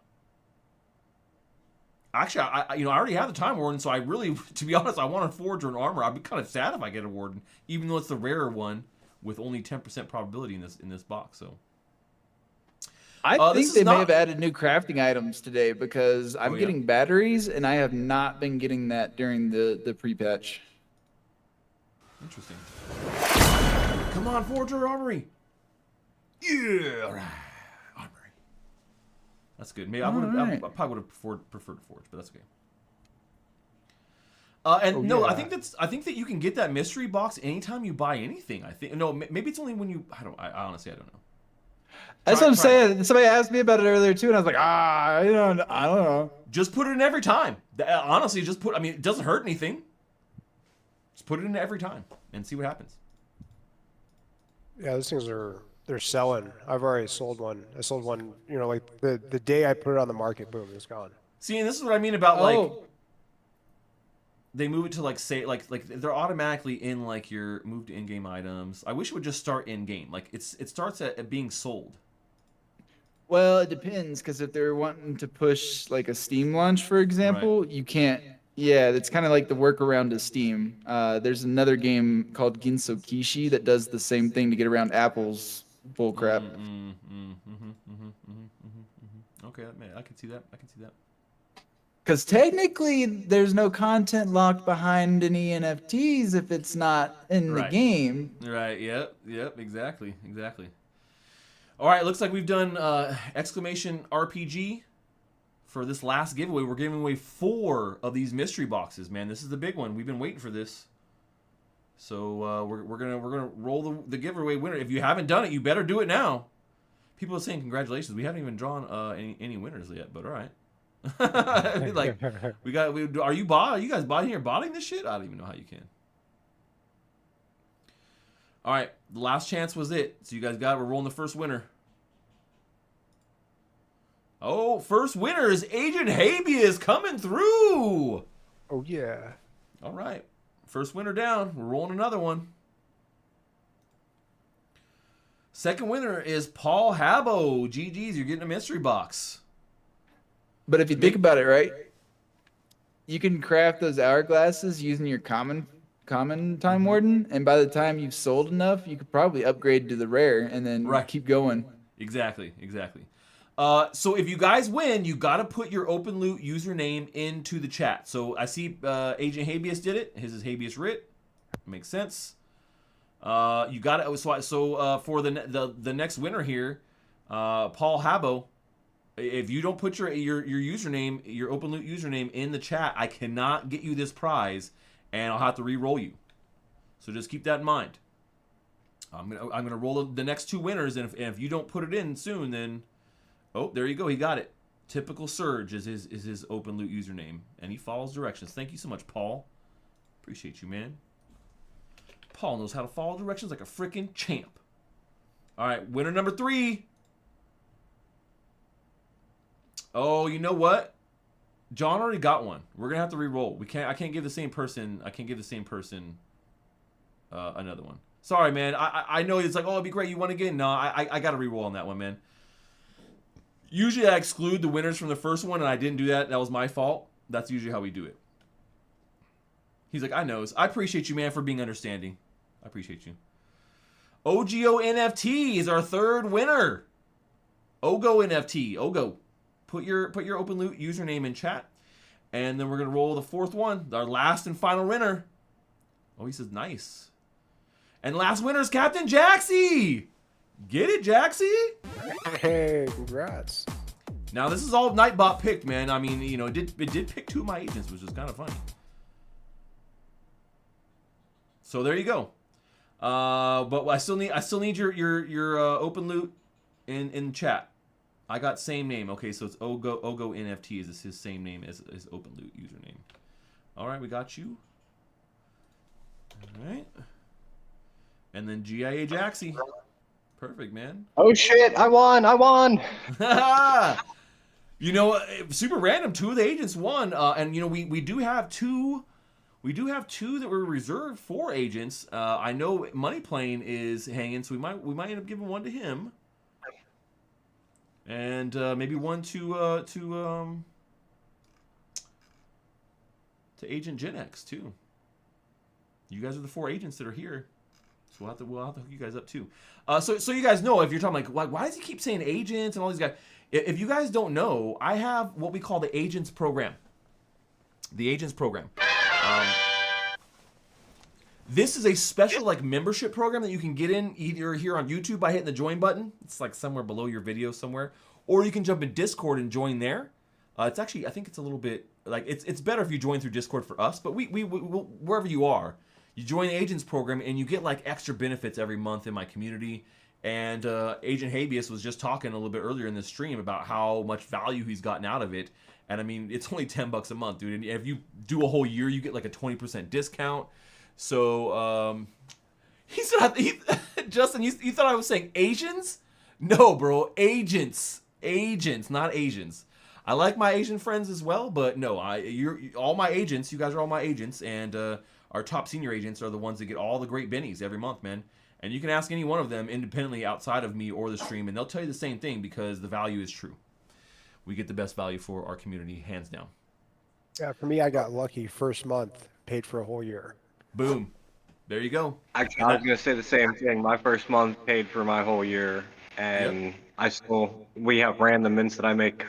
Actually, I already have the Time Warden, so I really, to be honest, I want a Forge or an Armor. I'd be kind of sad if I get a Warden, even though it's the rarer one with only 10% probability in this box. So I think they may have added new crafting items today because I'm getting batteries, and I have not been getting that during the pre-patch. Interesting. Come on, Forge or Armory. Yeah. That's good. Maybe I probably would have preferred Forge, but that's okay. I think that you can get that mystery box anytime you buy anything. I think maybe it's only when you. I honestly don't know. That's what I'm saying. Somebody asked me about it earlier too, and I was like, I don't know. Just put it in every time. Honestly, just put. I mean, it doesn't hurt anything. Just put it in every time and see what happens. Yeah, those things they're selling. I've already sold one. I sold one, like the day I put it on the market, boom, it's gone. See, and this is what I mean about like they move it to like say like they're automatically in like your move to in-game items. I wish it would just start in-game. Like it starts at being sold. Well, it depends because if they're wanting to push like a Steam launch, for example, you can't. Yeah, that's kind of like the workaround to Steam. There's another game called Ginso Kishi that does the same thing to get around Apple's bullcrap. Okay, man, I can see that. I can see that. Because technically, there's no content locked behind any NFTs if it's not in the game. Right. Yep. Exactly. All right. Looks like we've done exclamation RPG for this last giveaway. We're giving away 4 of these mystery boxes, man. This is the big one. We've been waiting for this. So we're gonna roll the giveaway winner. If you haven't done it, you better do it now. People are saying congratulations. We haven't even drawn any winners yet, but all right. Like are you guys botting here botting this shit? I don't even know how you can. All right, the last chance was it. So you guys got it. We're rolling the first winner. Oh, first winner is Agent Habeas coming through. Oh yeah. All right, first winner down. We're rolling another one. Second winner is Paul Habbo. GG's, you're getting a mystery box. But if you think about it, right, you can craft those hourglasses using your common time warden, and by the time you've sold enough, you could probably upgrade to the rare and then keep going. Exactly. So if you guys win, you got to put your open loot username into the chat. So I see Agent Habeas did it. His is Habeas Writ. Makes sense. You got it. So for the next winner here, Paul Habbo. If you don't put your username, your open loot username in the chat, I cannot get you this prize, and I'll have to re-roll you. So just keep that in mind. I'm gonna roll the next 2 winners, and if you don't put it in soon, then there you go, he got it. Typical Surge is his open loot username, and he follows directions. Thank you so much, Paul. Appreciate you, man. Paul knows how to follow directions like a freaking champ. All right, winner number 3. Oh, you know what? John already got one. We're gonna have to re-roll. I can't give the same person. Another one. Sorry, man. I know it's like, oh, it'd be great. You won again. No, I got to re-roll on that one, man. Usually I exclude the winners from the first one, and I didn't do that. That was my fault. That's usually how we do it. He's like, I know. I appreciate you, man, for being understanding. I appreciate you. OGO NFT is our 3rd winner. Ogo NFT. Ogo. Put your open loot username in chat, and then we're gonna roll the 4th one, our last and final winner. Oh, he says nice. And last winner is Captain Jaxie. Get it, Jaxie? Hey, congrats. Now this is all Nightbot picked, man. I mean, it did pick 2 of my agents, which is kind of funny. So there you go. But I still need your open loot in chat. I got same name. Okay, so it's Ogo NFT is his same name as his open loot username. All right, we got you. All right. And then GIA Jaxie. Perfect, man. Oh shit, I won. Super random. 2 of the agents won. And we do have 2 that were reserved for agents. I know Money Plane is hanging, so we might end up giving one to him. And maybe one to Agent Gen X too. You guys are the 4 agents that are here, so we'll have to hook you guys up too. So you guys know, if you're talking like why does he keep saying agents and all these guys? If you guys don't know, I have what we call the Agents Program. The Agents Program. This is a special membership program that you can get in either here on YouTube by hitting the join button. It's like somewhere below your video somewhere. Or you can jump in Discord and join there. It's actually, I think it's a little bit, it's better if you join through Discord for us. But we wherever you are, you join the Agents Program and you get extra benefits every month in my community. And Agent Habeas was just talking a little bit earlier in the stream about how much value he's gotten out of it. And I mean, it's only $10 a month, dude. And if you do a whole year, you get a 20% discount. So, he said, Justin, you thought I was saying Asians? No, bro, agents. Agents, not Asians. I like my Asian friends as well, but no, you're all my agents. You guys are all my agents, and our top senior agents are the ones that get all the great bennies every month, man. And you can ask any one of them independently outside of me or the stream, and they'll tell you the same thing because the value is true. We get the best value for our community, hands down. Yeah, for me, I got lucky. First month, paid for a whole year. Boom. There you go. Actually, I was gonna say the same thing. My first month paid for my whole year, and we have random mints that I make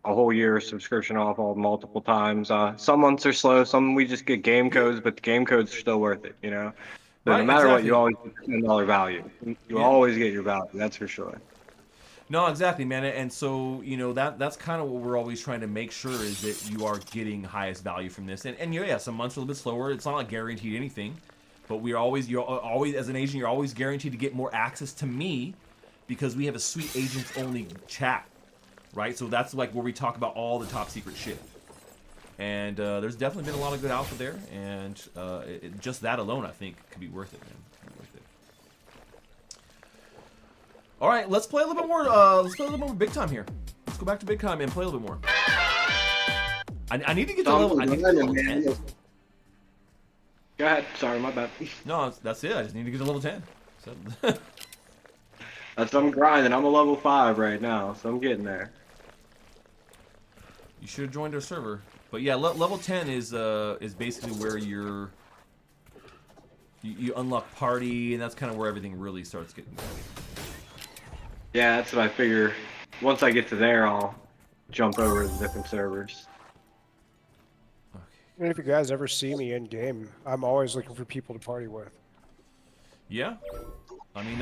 a whole year subscription off all multiple times. Some months are slow, some we just get game codes, but the game codes are still worth it, you know. So Right, no matter what, exactly. you always get the $10 value. You always get your value, that's for sure. No, exactly, man. And so, that's kind of what we're always trying to make sure is that you are getting highest value from this. And yeah, some months are a little bit slower. It's not like guaranteed anything, but you're always, as an agent, you're always guaranteed to get more access to me because we have a sweet agents only chat, right? So that's like where we talk about all the top secret shit. And there's definitely been a lot of good alpha there, and just that alone, I think, could be worth it, man. All right, let's play a little bit more. Let's play a little bit more big time here. Let's go back to big time and play a little bit more. I need to get to level. I need to get to level 10. Go ahead. Sorry, my bad. No, that's it. I just need to get to level 10. So I'm grinding. I'm a level 5 right now, so I'm getting there. You should have joined our server. But yeah, level 10 is basically where you unlock party, and that's kind of where everything really starts getting going. Yeah, that's what I figure. Once I get to there, I'll jump over to the different servers. And if you guys ever see me in game, I'm always looking for people to party with. Yeah, I mean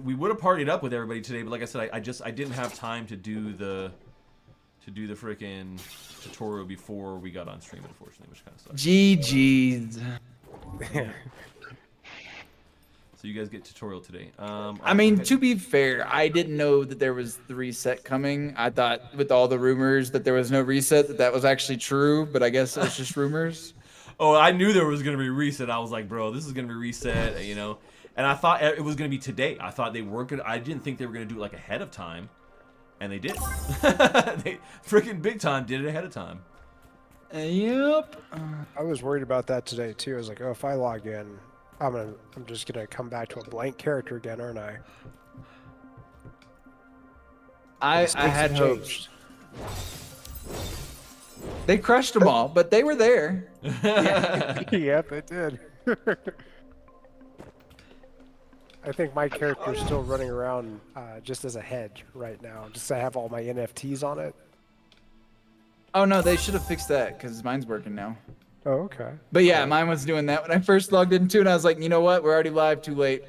we would have partied up with everybody today, but like I said, I didn't have time to do the freaking tutorial before we got on stream, unfortunately, which kind of sucks. GG's. So you guys get tutorial today. I mean, to be fair, I didn't know that there was the reset coming. I thought with all the rumors that there was no reset, that was actually true, but I guess it was just rumors. Oh, I knew there was going to be a reset. I was like, bro, this is going to be reset, And I thought it was going to be today. I thought they weren't going to, I didn't think they were going to do it like ahead of time. And they did. They freaking big time did it ahead of time. Yep. I was worried about that today too. I was like, oh, if I log in, I'm just gonna come back to a blank character again, aren't I? I had hopes. They crushed them all, but they were there. Yep, it did. I think my character's still running around just as a hedge right now. Just I have all my NFTs on it. Oh no, they should have fixed that because mine's working now. Oh, okay. But yeah, mine was doing that when I first logged in too, and I was like, you know what? We're already live, too late.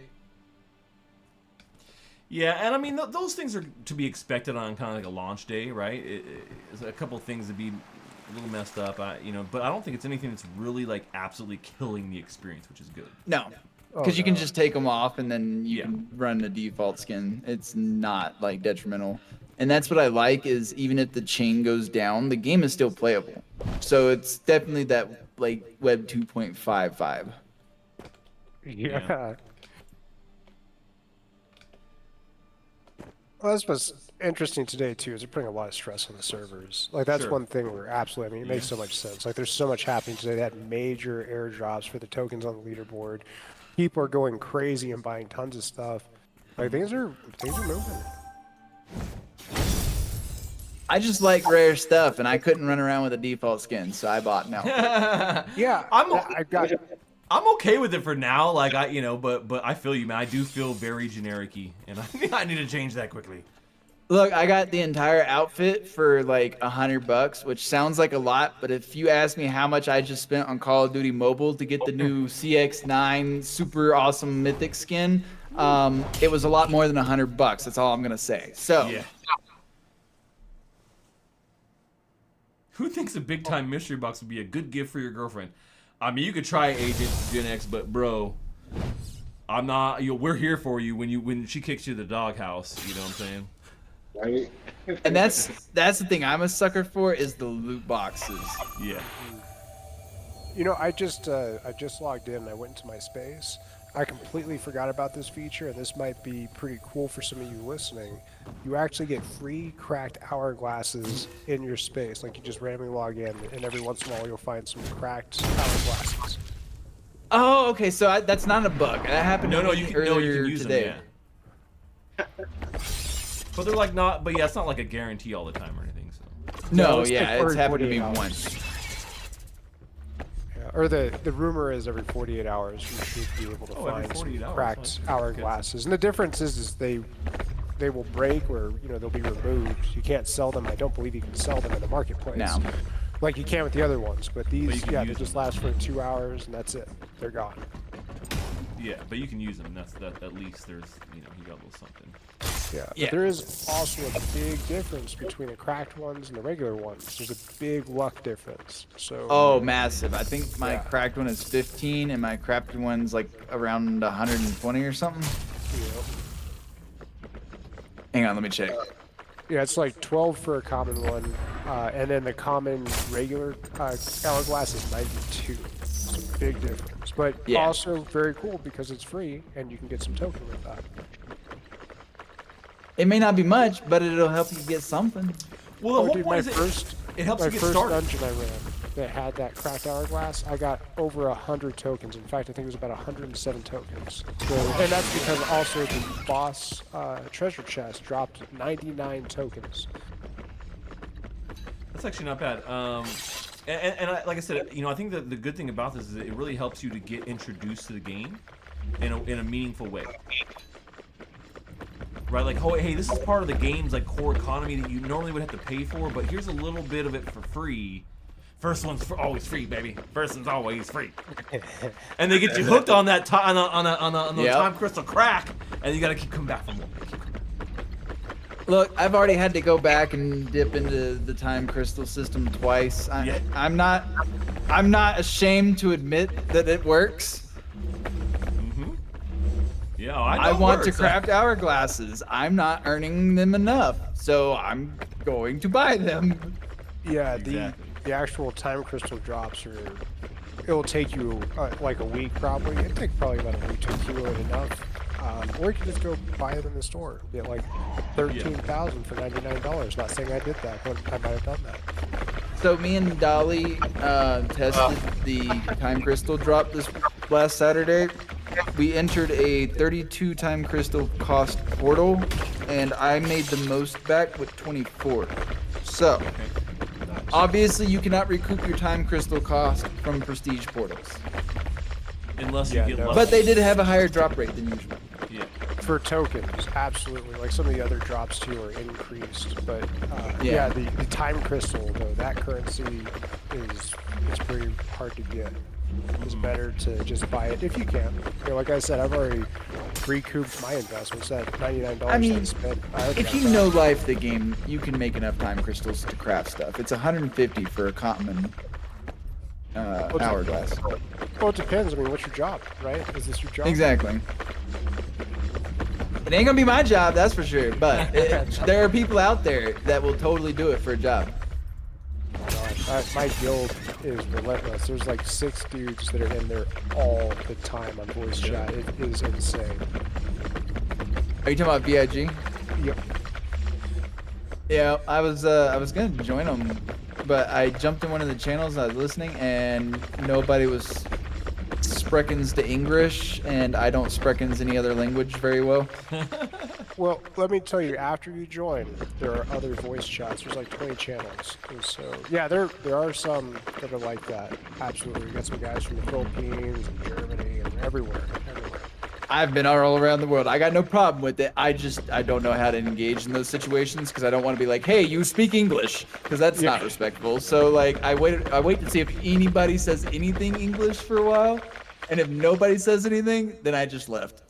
Yeah, and I mean, those things are to be expected on kind of like a launch day, right? It's a couple of things to be a little messed up, but I don't think it's anything that's really like absolutely killing the experience, which is good. No, because you can just take them off and then you can run the default skin. It's not like detrimental. And that's what I like is even if the chain goes down, the game is still playable. So it's definitely that like Web 2.55. Yeah. Well, that's what's interesting today too. Is they're putting a lot of stress on the servers. Like that's one thing where absolutely, I mean, it makes so much sense. Like there's so much happening today. They had major airdrops for the tokens on the leaderboard. People are going crazy and buying tons of stuff. Like things are moving. I just like rare stuff, and I couldn't run around with a default skin, so I bought no. Yeah, I'm okay with it for now. Like but I feel you, man. I do feel very generic-y, and I need to change that quickly. Look, I got the entire outfit for like $100, which sounds like a lot, but if you ask me how much I just spent on Call of Duty Mobile to get the new CX-9 super awesome mythic skin, it was a lot more than $100. That's all I'm gonna say. So. Yeah. Who thinks a big time mystery box would be a good gift for your girlfriend? I mean, you could try Agent Gen X, but bro, I'm not. We're here for you when she kicks you to the doghouse. You know what I'm saying? Right. And that's the thing I'm a sucker for is the loot boxes. Yeah. You know, I just logged in. I went into my space. I completely forgot about this feature, and this might be pretty cool for some of you listening. You actually get free cracked hourglasses in your space. Like you just randomly log in, and every once in a while you'll find some cracked hourglasses. Oh, okay. So that's not a bug. That happened No, to no, me you can earlier use today. them. Yeah. But they're like not. But yeah, it's not like a guarantee all the time or anything. So. No, it's like yeah, it's every happened to 48 me hours. once. Yeah, or the rumor is every 48 hours you should be able to every find 48 some hours, cracked huh? hourglasses. And the difference is they will break or they'll be removed. You can't sell them. I don't believe you can sell them in the marketplace. No. Like you can with the other ones, but these, can yeah, use they just them. last for 2 hours and that's it. They're gone. Yeah, but you can use them. That's that. At least there's you got a little something. Yeah. Yeah. But there is also a big difference between the cracked ones and the regular ones. There's a big luck difference. So. Oh, massive. I think my Yeah. cracked one is 15 and my cracked one's like around 120 or something. You know, Hang on, let me check. yeah, it's like 12 for a common one, and then the common regular hourglass is 92. It's a big difference, but Yeah. also very cool because it's free and you can get some token with that. It may not be much, but it'll help you get something. Well, the Oh, whole dude, point my is first, it helps my you get first started. dungeon I ran that had that cracked hourglass, I got over 100 tokens. In fact, I think it was about 107 tokens. So, and that's because also the boss treasure chest dropped 99 tokens. That's actually not bad. And like I said, I think that the good thing about this is that it really helps you to get introduced to the game in a meaningful way. Right, like, oh, hey, this is part of the game's like core economy that you normally would have to pay for, but here's a little bit of it for free. First one's always free, baby. First one's always free. And they get you hooked on that on the Yep. time crystal crack, and you gotta keep coming back for more. Look, I've already had to go back and dip into the time crystal system twice. Yeah. I'm not ashamed to admit that it works. Yeah, I know I it want to works. craft hourglasses. I'm not earning them enough, so I'm going to buy them. Yeah, Exactly. the actual time crystal drops are. It'll take you like a week probably. It'll take probably about a week to accumulate enough. Or you can just go buy it in the store. Get like 13,000 for $99. Not saying I did that, but I might have done that. So me and Dolly tested the time crystal drop this last Saturday. We entered a 32 time crystal cost portal, and I made the most back with 24. So, obviously you cannot recoup your time crystal cost from prestige portals. Unless Yeah, you get no. lucky. But they did have a higher drop rate than usual. Yeah. For tokens, absolutely. Like some of the other drops too are increased, but Yeah. the time crystal though, that currency is pretty hard to get. It's better to just buy it if you can. Like I said, I've already recouped my investments at $99 I mean, I spent. I already If got you that. know life the game, you can make enough time crystals to craft stuff. It's 150 for a common hourglass. Well, it depends. I mean, what's your job, right? Is this your job? Exactly. It ain't gonna be my job, that's for sure. But there are people out there that will totally do it for a job. My guild is relentless. There's like 6 dudes that are in there all the time on voice chat. It is insane. Are you talking about VIG? Yep. Yeah, I was gonna join them, but I jumped in one of the channels. I was listening, and nobody was Spreckens to English, and I don't Spreckens any other language very well. Well, let me tell you, after you join, there are other voice chats. There's like 20 channels. And so, yeah, there are some that are like that. Absolutely. We got some guys from the Philippines and Germany and everywhere. I've been all around the world. I got no problem with it. I don't know how to engage in those situations because I don't want to be like, hey, you speak English, because that's not respectful. So like, I wait to see if anybody says anything English for a while, and if nobody says anything, then I just left.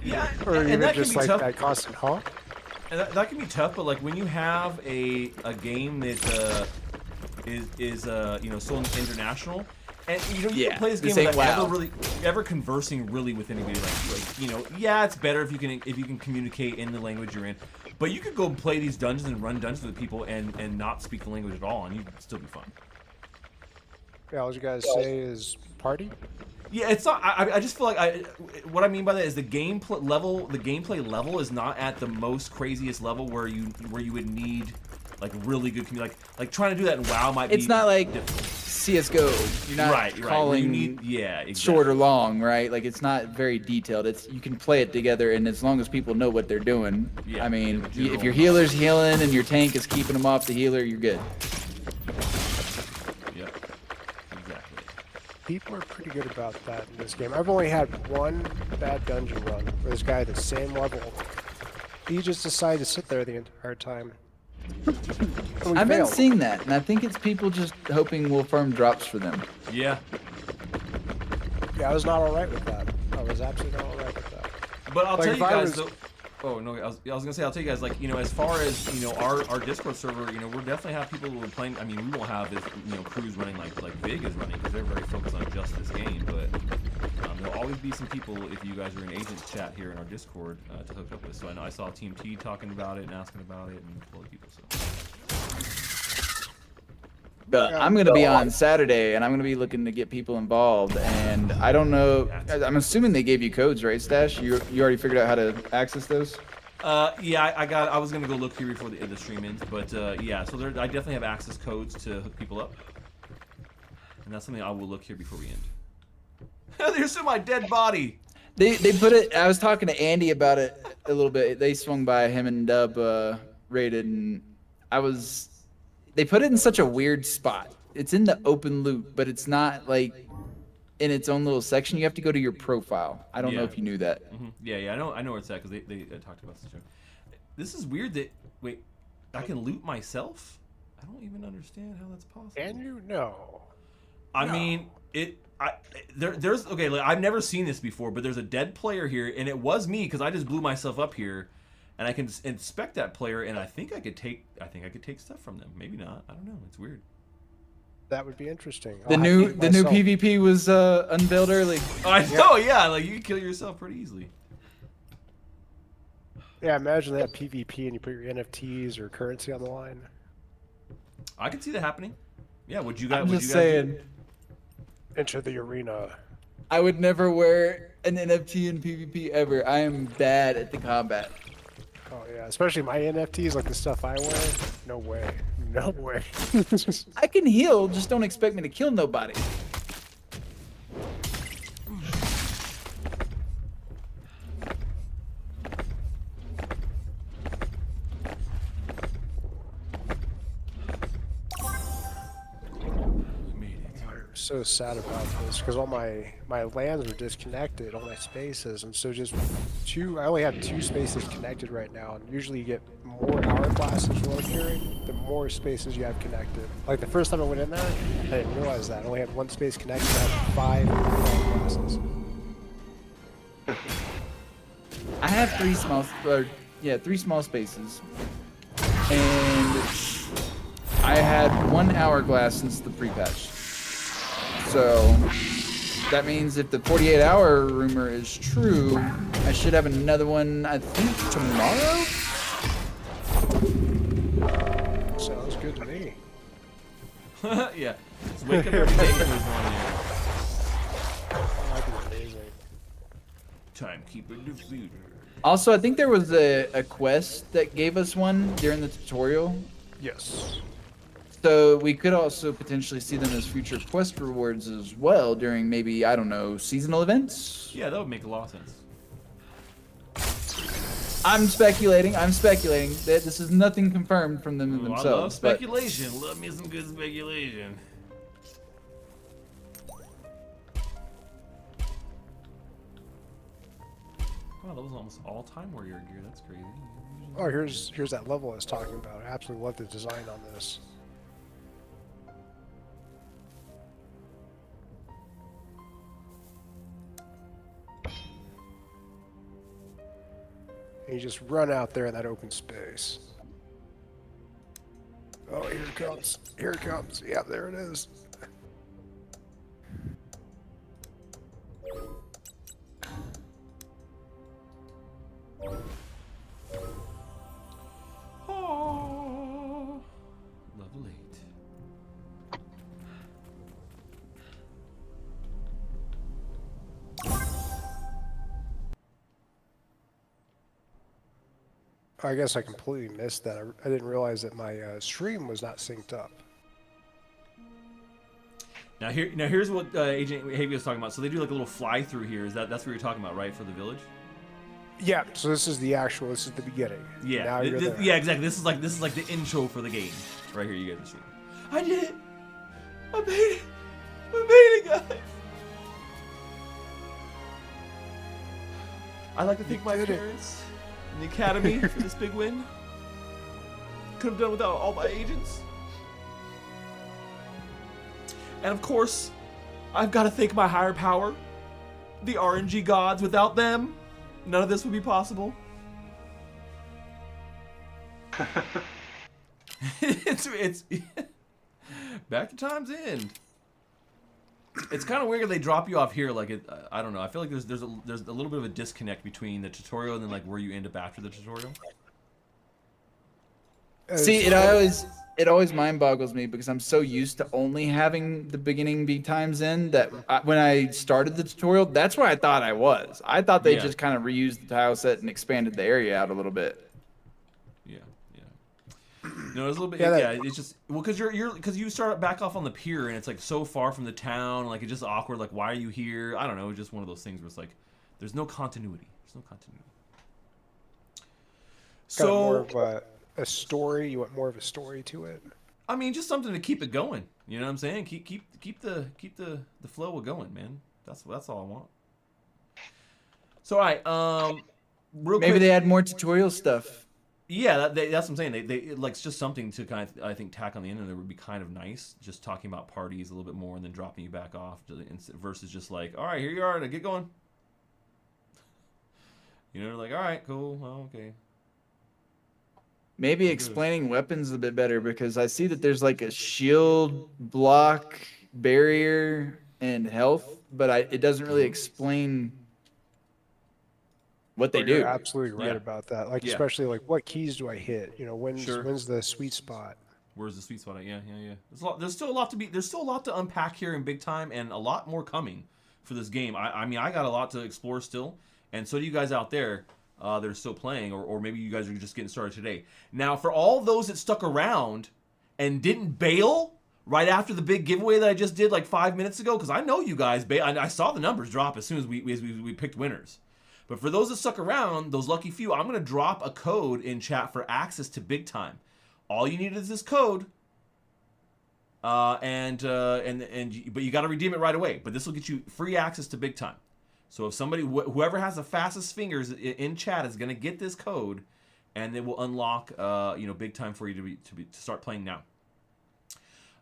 Yeah, Or and even that can just be like tough. that constant, huh? And that can be tough, but like when you have a game that is sold international, and you Yeah, can play this this game ain't without WoW. ever conversing really with anybody. Yeah, it's better if you can communicate in the language you're in, but you could go and play these dungeons and run dungeons with people and not speak the language at all, and you'd still be fine. Yeah, all you guys say is party. Yeah, it's not. I just feel like what I mean by that is the gameplay level. The gameplay level is not at the most craziest level where you would need like really good community. Like trying to do that in WoW might be. It's not like difficult. CS:GO. You're not Right. calling You need, yeah, exactly. short or long, right? Like it's not very detailed. It's you can play it together, and as long as people know what they're doing, Yeah, I mean, in general. if your healer's healing and your tank is keeping them off the healer, you're good. Yep. Exactly. People are pretty good about that in this game. I've only had one bad dungeon run where this guy at the same level, he just decided to sit there the entire time. And we I've been failed. seeing that, and I think it's people just hoping we'll farm drops for them. Yeah. Yeah, I was not alright with that. I was absolutely not alright with that. But I'll Like, tell if you I guys. was- Though, oh no, I was gonna say I'll tell you guys like as far as our Discord server, we'll definitely have people who are playing. I mean, we won't have as crews running like Big is running because they're very focused on just this game. But there'll always be some people if you guys are in agent chat here in our Discord to hook up with. So I know I saw Team T talking about it and asking about it and a lot of people. So. But I'm gonna be on Saturday, and I'm gonna be looking to get people involved. And I don't know. I'm assuming they gave you codes, right, Stash? You already figured out how to access those? Yeah, I was gonna go look here before the stream ends, but yeah. So I definitely have access codes to hook people up, and that's something I will look here before we end. There's still my dead body. They put it. I was talking to Andy about it a little bit. They swung by, him and Dub raided, and they put it in such a weird spot. It's in the open loop, but it's not like in its own little section. You have to go to your profile. I don't know Yeah. if you knew that. Mm-hmm. Yeah, I know where it's at because they talked about this. This is weird that I can loot myself. I don't even understand how that's possible. And you know. I mean, there's okay. Like, I've never seen this before, but there's a dead player here, and it was me because I just blew myself up here, and I can inspect that player, and I think I could take stuff from them. Maybe not. I don't know. It's weird. That would be interesting. The I'll new have to eat myself. PvP was unveiled early. I know. Yeah, like you can kill yourself pretty easily. Yeah, imagine that PvP and you put your NFTs or currency on the line. I could see that happening. Yeah. Would you guys? I'm would just you guys saying. Enter the arena. I would never wear an NFT in PvP ever. I am bad at the combat. Oh yeah, especially my NFTs, like the stuff I wear. No way. No way. I can heal, just don't expect me to kill nobody. I'm so sad about this because all my lands are disconnected, all my spaces, and so just I only have 2 spaces connected right now, and usually you get more hourglasses from what I'm hearing, the more spaces you have connected. Like the first time I went in there, I didn't realize that. I only had 1 space connected, I had 5 hourglasses. I have 3 small spaces, and I had 1 hourglass since the pre-patch. So that means if the 48-hour rumor is true, I should have another one, I think, tomorrow? Sounds good to me. Yeah. Just wake up every day for this morning. That'd be amazing. Timekeeper defeated. Also, I think there was a quest that gave us one during the tutorial. Yes. So we could also potentially see them as future quest rewards as well during maybe, I don't know, seasonal events? Yeah, that would make a lot of sense. I'm speculating. That this is nothing confirmed from them Ooh, themselves. I love but speculation. Love me some good speculation. Wow, that was almost all Time Warrior gear. That's crazy. Oh, here's that level I was talking about. I absolutely love the design on this. And you just run out there in that open space. Oh, here it comes. Here it comes. Yeah, there it is. Oh, level 8. I guess I completely missed that. I didn't realize that my stream was not synced up. Now here's what Agent Havy was talking about. So they do like a little fly through here. That's what you're talking about, right? For the village. Yeah. So this is the beginning. Yeah. Now you're there. Yeah, exactly. This is like the intro for the game, right here. You guys are seeing. I did it. I made it. I made it, guys. I'd like to thank my parents and the academy for this big win. Could have done without all my agents. And of course, I've got to thank my higher power, the RNG gods. Without them, none of this would be possible. it's back to time's end. It's kind of weird they drop you off here. Like I don't know. I feel like there's a little bit of a disconnect between the tutorial and then like where you end up after the tutorial. See, it always mind boggles me because I'm so used to only having the beginning big times in that when I started the tutorial, that's where I thought I was. I thought they just kind of reused the tile set and expanded the area out a little bit. Yeah. No, it's a little bit. Yeah, it's just because because you start back off on the pier and it's like so far from the town, like it's just awkward. Like, why are you here? I don't know. It's just one of those things where it's like there's no continuity. So more of a story. You want more of a story to it. I mean, just something to keep it going. You know what I'm saying? Keep the flow going, man. That's all I want. So, all right. Real Maybe quick, they add more tutorial stuff. Yeah, that's what I'm saying. They like it's just something to kind of I think tack on the end, and it would be kind of nice. Just talking about parties a little bit more, and then dropping you back off versus just like, all right, here you are, to get going. You know, like, all right, cool, well, okay. Maybe explaining weapons a bit better because I see that there's like a shield, block, barrier, and health, but it doesn't really explain what they do. You're absolutely right about that. Like especially like what keys do I hit? You know, when's the sweet spot? Where's the sweet spot at? Yeah. There's still a lot to unpack here in big time, and a lot more coming for this game. I mean, I got a lot to explore still, and so do you guys out there. That are still playing, or maybe you guys are just getting started today. Now, for all those that stuck around and didn't bail right after the big giveaway that I just did like 5 minutes ago, because I know you guys I saw the numbers drop as soon as we picked winners. But for those that stuck around, those lucky few, I'm going to drop a code in chat for access to Big Time. All you need is this code, but you got to redeem it right away. But this will get you free access to Big Time. So if somebody, whoever has the fastest fingers in chat is going to get this code, and it will unlock, Big Time for you to start playing now.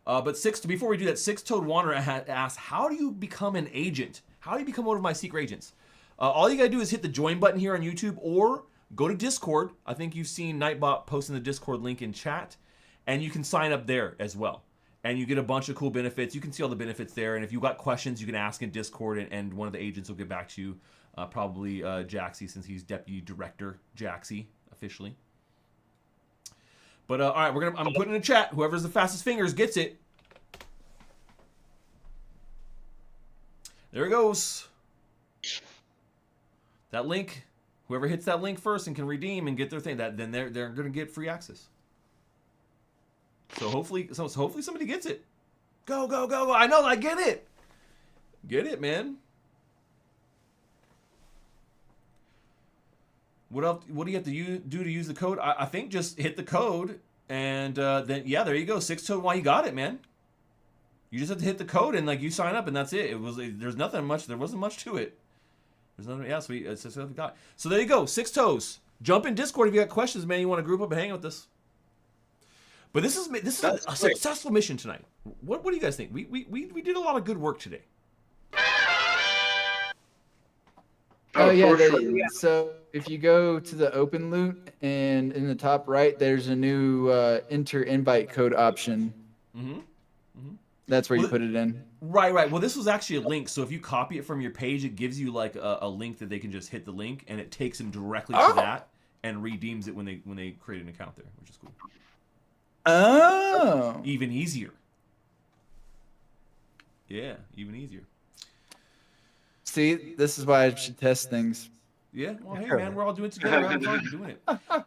But before we do that, Six-Toed Wanderer asked, how do you become an agent? How do you become one of my secret agents? All you got to do is hit the join button here on YouTube or go to Discord. I think you've seen Nightbot posting the Discord link in chat, and you can sign up there as well. And you get a bunch of cool benefits. You can see all the benefits there. And if you've got questions, you can ask in Discord, and one of the agents will get back to you. Probably Jaxie, since he's Deputy Director Jaxie, officially. But, all right, I'm putting in a chat. Whoever's the fastest fingers gets it. There it goes. That link, whoever hits that link first and can redeem and get their thing, then they're going to get free access. So hopefully somebody gets it. Go. I know, I get it. Get it, man. What else? What do you have to do to use the code? I think just hit the code, and then there you go. Six-Toed, why you got it, man? You just have to hit the code and like you sign up, and that's it. There's nothing much. There wasn't much to it. There's nothing. Yeah, so it's just what we got. So there you go. Six Toes. Jump in Discord if you got questions, man. You want to group up and hang out with us. But this is a successful mission tonight. What do you guys think? We did a lot of good work today. So if you go to the open loot and in the top right, there's a new enter invite code option. Mm-hmm. That's where you put it in. Right. Well, this was actually a link. So if you copy it from your page, it gives you like a link that they can just hit the link, and it takes them directly to that and redeems it when they create an account there, which is cool. Oh. Even easier. Yeah, even easier. See, this is why I should test things. Yeah. Well, hey man, we're all doing it together. We're having fun doing it.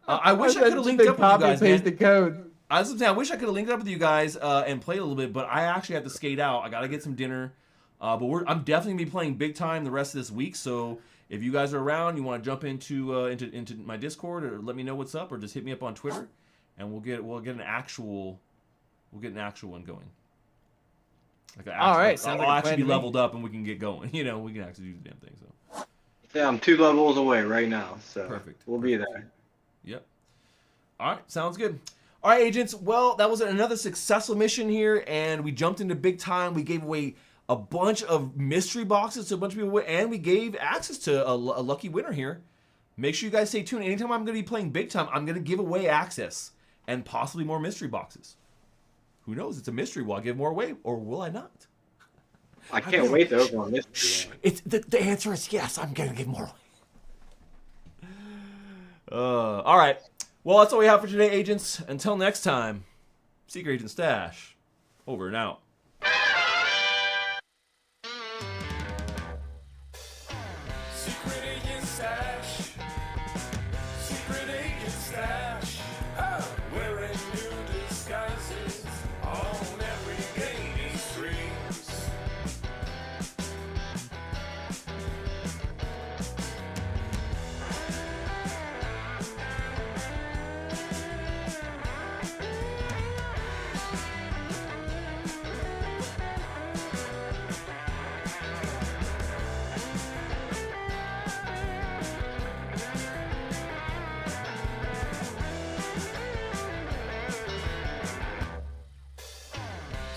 I wish I could have Just linked been up with you guys, copy and paste man. the code. I was saying, I wish I could have linked up with you guys and played a little bit, but I actually have to skate out. I gotta get some dinner. But I'm definitely gonna be playing big time the rest of this week. So if you guys are around, you want to jump into my Discord or let me know what's up, or just hit me up on Twitter, and we'll get an actual one going. Like All right, sounds I'll like a actually plan be to me. leveled up and we can get going. You know, we can actually do the damn thing. So Yeah, I'm 2 levels away right now, so Perfect. we'll be there. yep. All right, sounds good. All right, agents. Well, that was another successful mission here, and we jumped into big time. We gave away a bunch of mystery boxes to a bunch of people, and we gave access to a lucky winner here. Make sure you guys stay tuned. Anytime I'm going to be playing big time, I'm going to give away access and possibly more mystery boxes. Who knows? It's a mystery. Will I give more away, or will I not? I can't wait to open on this. It's the answer is yes. I'm going to give more away. All right. Well, that's all we have for today, agents. Until next time, Secret Agent Stash, over and out. Secret Agent Stash. Secret Agent Stash. Oh, wearing new disguises on every game he streams.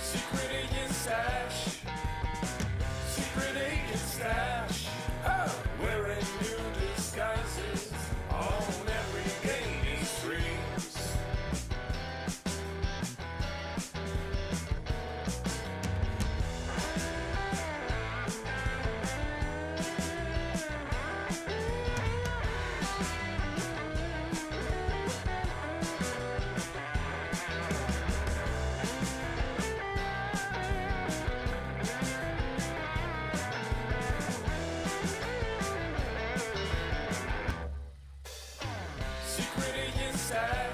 Secret Agent Stash. Secret Agent Stash. Oh, wearing new disguises on every game he streams. Secret Agent Stash.